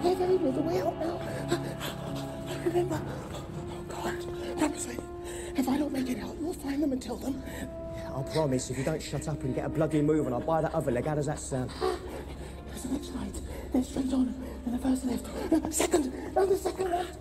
I very know the way out now. I remember. Oh, God. Promise me. If I don't make it out, you'll find them and tell them. I'll promise, if you don't shut up and get a bloody move and I'll buy that other leg. How does that sound? There's the next right, then straight on, and the first left. Second, and the second left.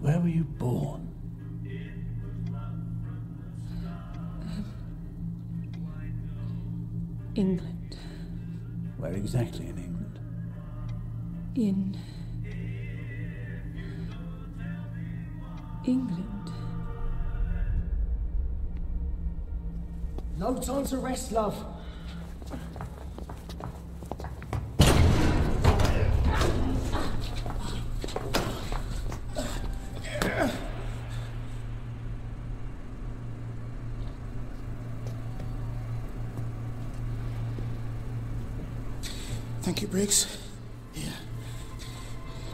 Where were you born? England. Where exactly in England? In England. No time to rest, love. Thank you, Briggs. Here.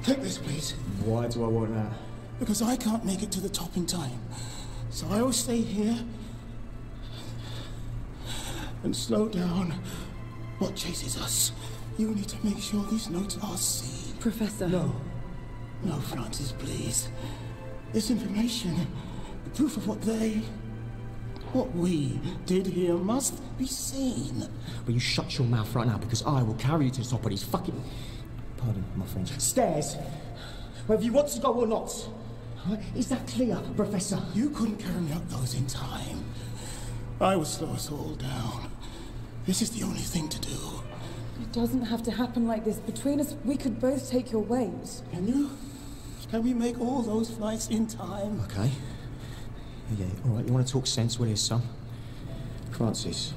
Take this, please. Why do I want that? Because I can't make it to the top in time. So I will stay here and slow down what chases us. You need to make sure these notes are seen. Professor. No. No, Francis, please. This information, the proof of what we did here must be seen. Will you shut your mouth right now, because I will carry you to the top of these fucking... Pardon my French. Stairs. Whether you want to go or not. Is that clear, Professor? You couldn't carry me up those in time. I would slow us all down. This is the only thing to do. It doesn't have to happen like this. Between us, we could both take your weight. Can you? Can we make all those flights in time? Okay. Yeah, all right, you want to talk sense, will you, son? Francis,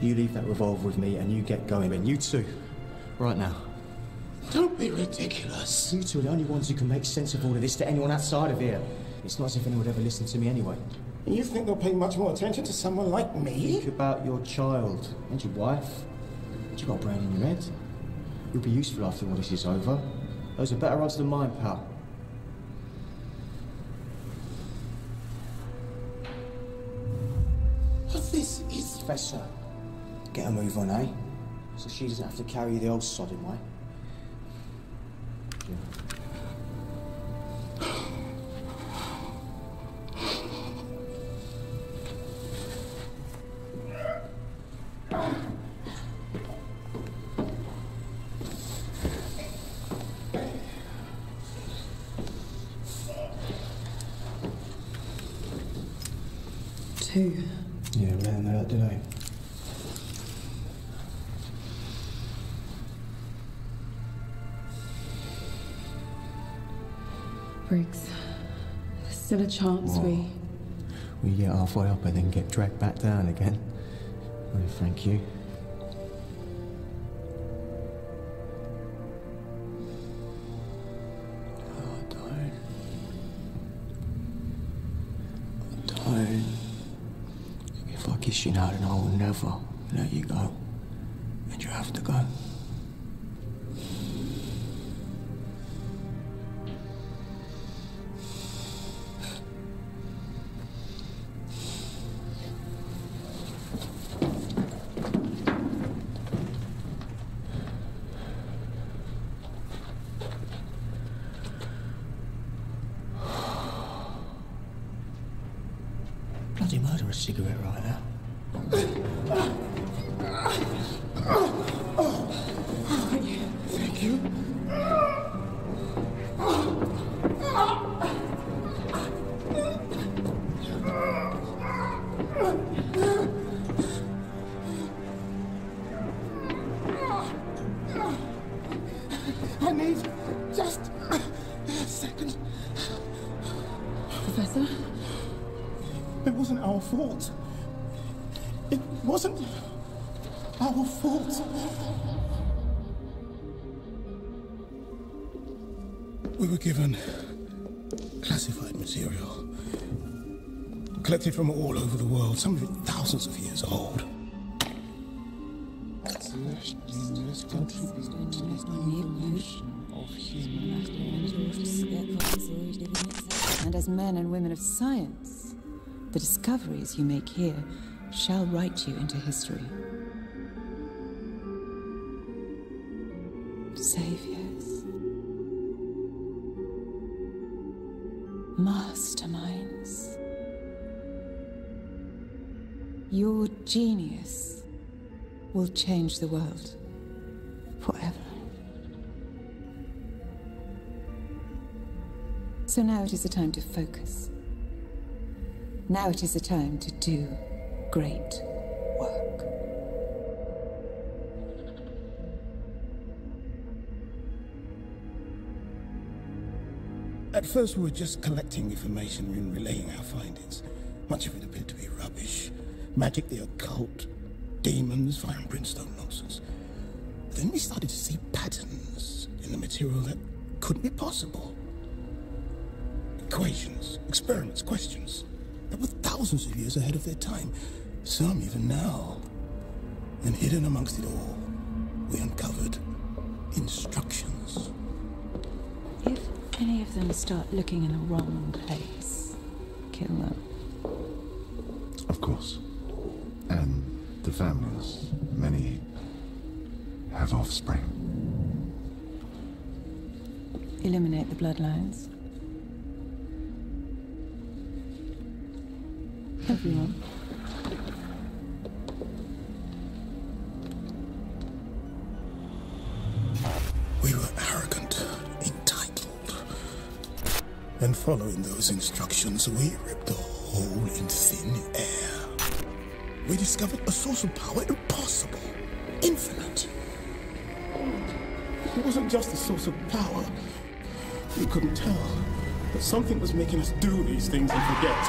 you leave that revolver with me and you get going. And you too, right now. Don't be ridiculous. You two are the only ones who can make sense of all of this to anyone outside of here. It's not as if anyone would ever listen to me anyway. You think they'll pay much more attention to someone like me? Think about your child and your wife. You got a brain in your head. You'll be useful after all this is over. Those are better odds than mine, pal. But this is... Professor, get a move on, eh? So she doesn't have to carry the old sodding way. Yeah. Two. Yeah, we don't know that, do they? Briggs, there's still a chance we get halfway up and then get dragged back down again. Well, thank you. Don't. If I kiss you now, then I will never let you go. And you have to go. Bloody murder a cigarette right now. Thank you. I need just a second. Professor? It wasn't our fault. It wasn't our fault. We were given classified material, collected from all over the world, some of it thousands of years old. And as men and women of science, the discoveries you make here shall write you into history. Saviors. Masterminds. Your genius will change the world forever. So now it is a time to focus. Now it is a time to do great work. At first we were just collecting information and relaying our findings. Much of it appeared to be rubbish. Magic, the occult, demons, fire and brimstone nonsense. Then we started to see patterns in the material that couldn't be possible. Equations, experiments, questions that were thousands of years ahead of their time. Some even now. And hidden amongst it all, we uncovered instructions. If any of them start looking in the wrong place, kill them. Of course. And the families, many have offspring. Eliminate the bloodlines. Everyone. We were arrogant, entitled. And following those instructions, we ripped a hole in thin air. We discovered a source of power impossible, infinite. It wasn't just a source of power. We couldn't tell, but something was making us do these things and forget.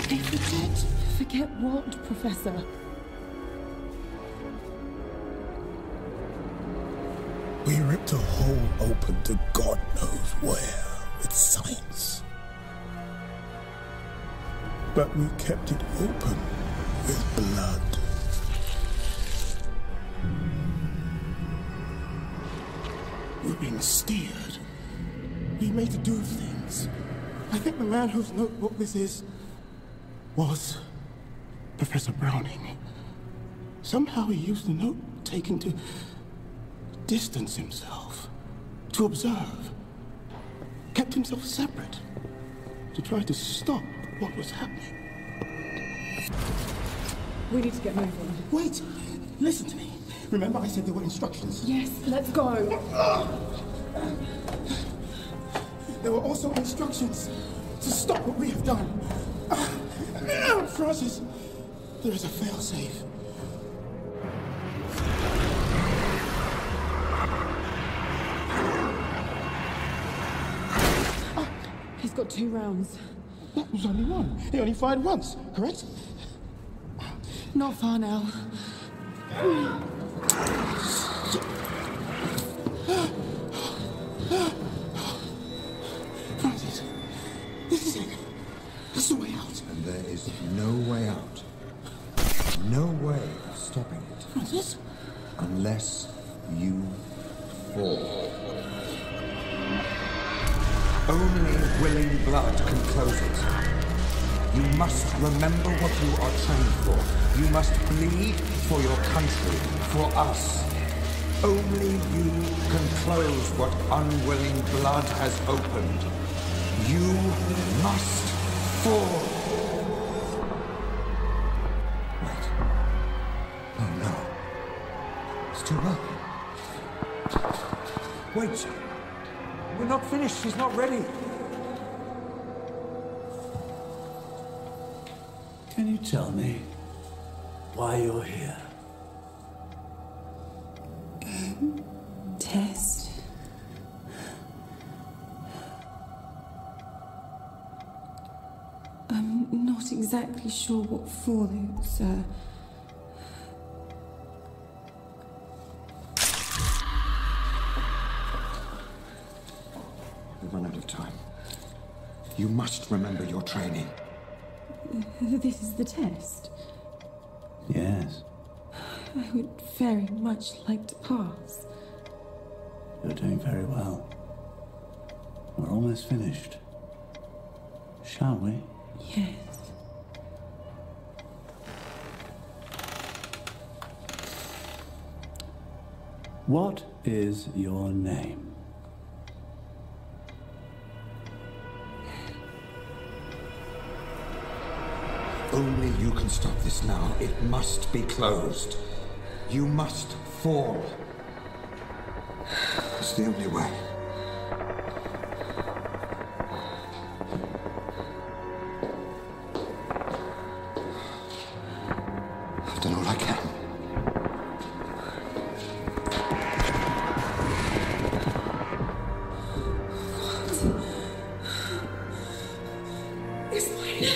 Forget? Forget what, Professor? We ripped a hole open to God knows where with science. But we kept it open with blood. We're being steered. We're made to do things. I think the man whose notebook this is was Professor Browning. Somehow he used the note-taking to distance himself, to observe, kept himself separate, to try to stop what was happening. We need to get moving. Wait! Listen to me. Remember I said there were instructions? Yes, let's go. There were also instructions to stop what we have done. Francis, there is a failsafe. He's got 2 rounds. That was only one. He only fired once, correct? Not far now. Francis, this is it. This is the way out. And there is no way out. No way of stopping it. Francis? Unless you fall. Only willing blood can close it. You must remember what you are trained for. You must bleed for your country, for us. Only you can close what unwilling blood has opened. You must fall. Wait. Oh no. It's too early. Wait. We're not finished. She's not ready. Can you tell me why you're here? Test. I'm not exactly sure what for, sir. We've run out of time. You must remember your training. This is the test. Yes. I would very much like to pass. You're doing very well. We're almost finished. Shall we? Yes. What is your name? Only you can stop this now. It must be closed. You must fall. It's the only way. I've done all I can. It's mine.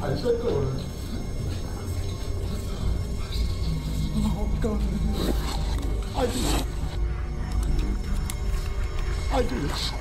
I said the word. Oh, God. I do this.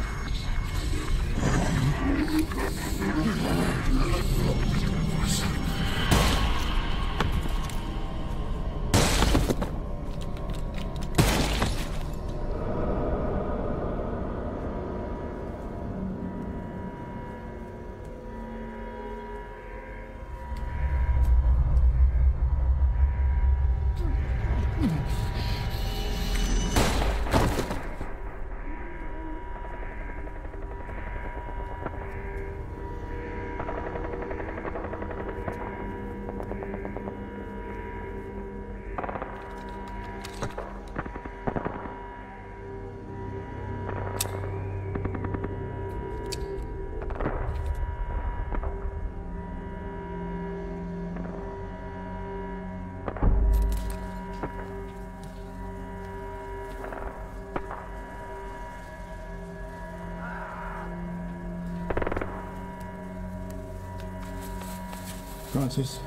Francis.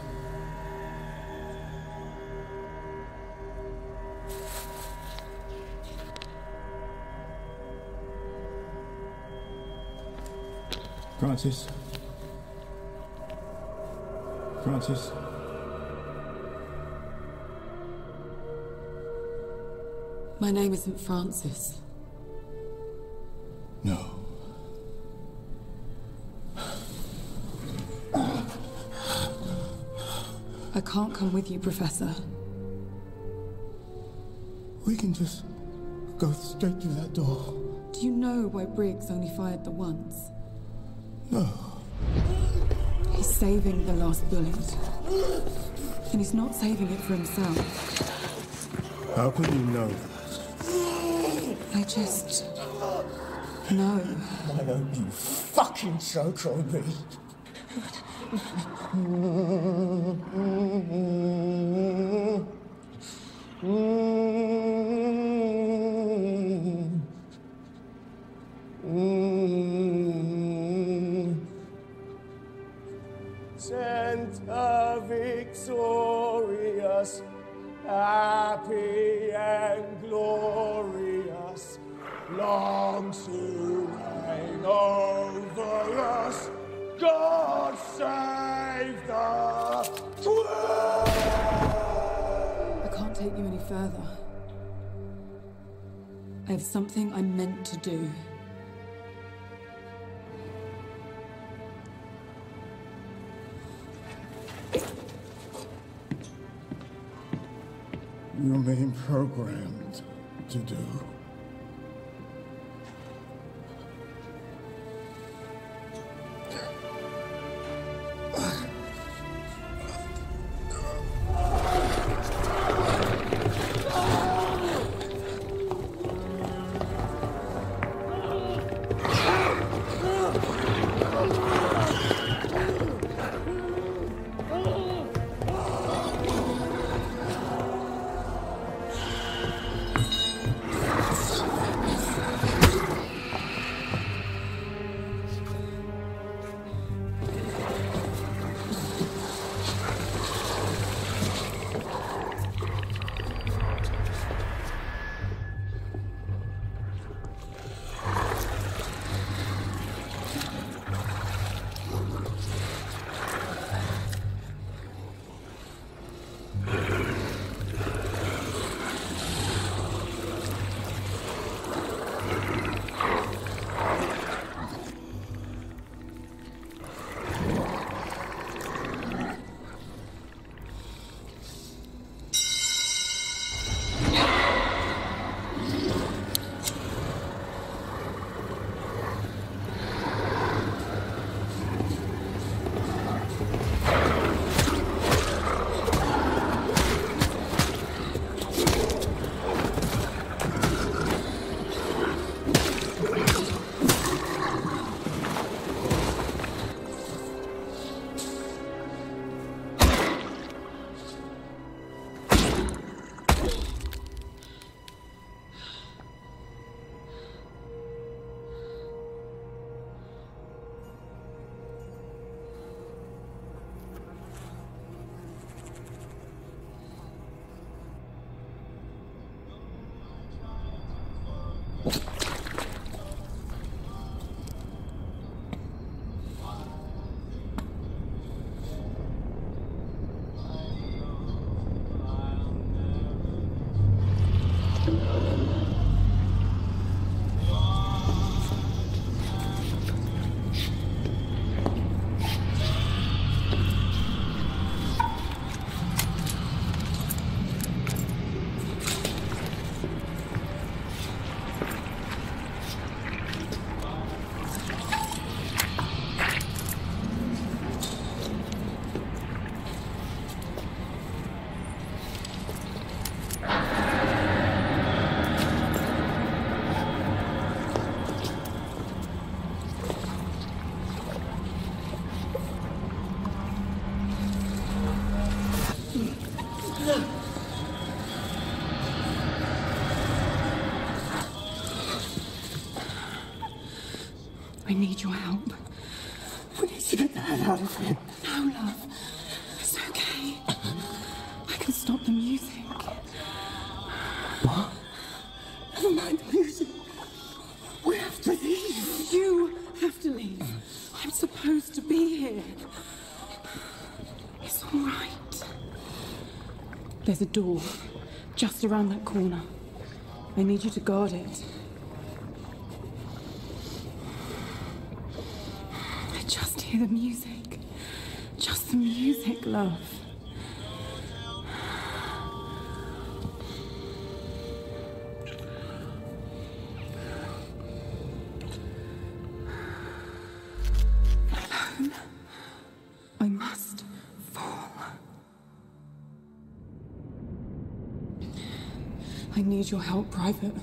Francis. Francis. My name isn't Francis. No. I can't come with you, Professor. We can just go straight through that door. Do you know why Briggs only fired the once? No. He's saving the last bullet. And he's not saving it for himself. How can you know that? I just... know. Why don't you fucking choke on me? Center victorious, happy and glorious, long to reign over us. God save the Queen! I can't take you any further. I have something I'm meant to do. You're being programmed to do. I need your help. We need to get the hell out of here. No, love. stop the music. What? Never mind the music. We have to leave. You have to leave. I'm supposed to be here. It's all right. There's a door just around that corner. I need you to guard it. I just hear the music. Just the music, love. Alone. I must fall. I need your help, Private.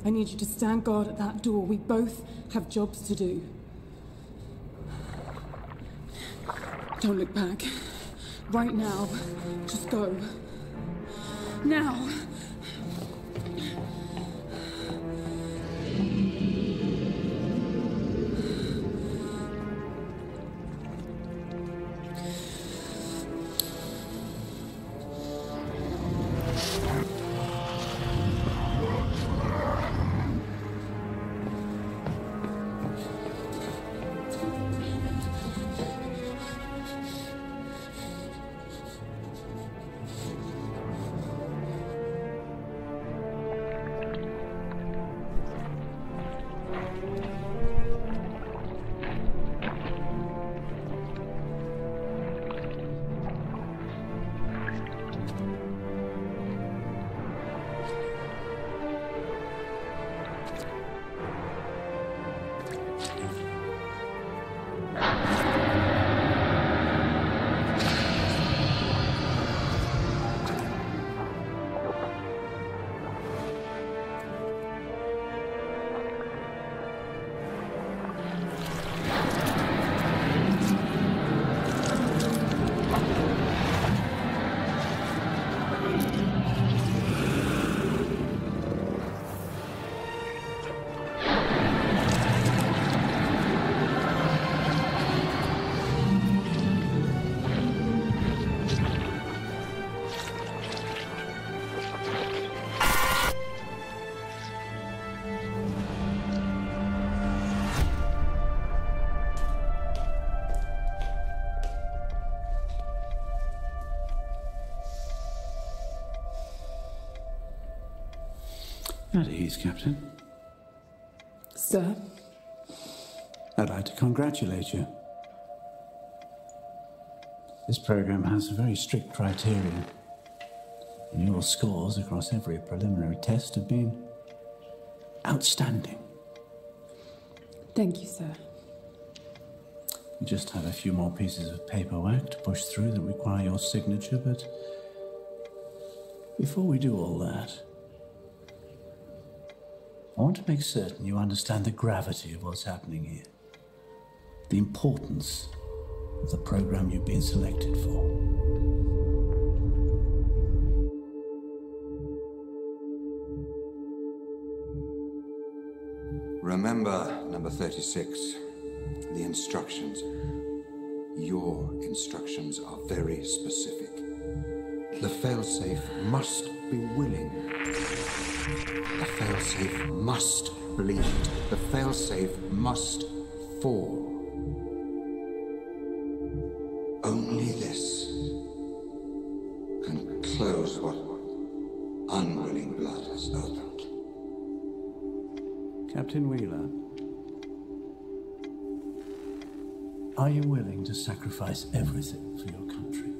I need you to stand guard at that door. We both have jobs to do. Don't look back. Right now. Just go. Now! At ease, Captain. Sir? I'd like to congratulate you. This program has very strict criteria, and your scores across every preliminary test have been outstanding. Thank you, sir. We just have a few more pieces of paperwork to push through that require your signature, but before we do all that, I want to make certain you understand the gravity of what's happening here. The importance of the program you've been selected for. Remember, number 36, the instructions. Your instructions are very specific. The failsafe must be willing. The failsafe must bleed. The failsafe must fall. Only this can close what unwilling blood has opened. Captain Wheeler, are you willing to sacrifice everything for your country?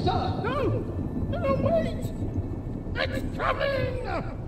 Doctor! No! No, wait! It's coming!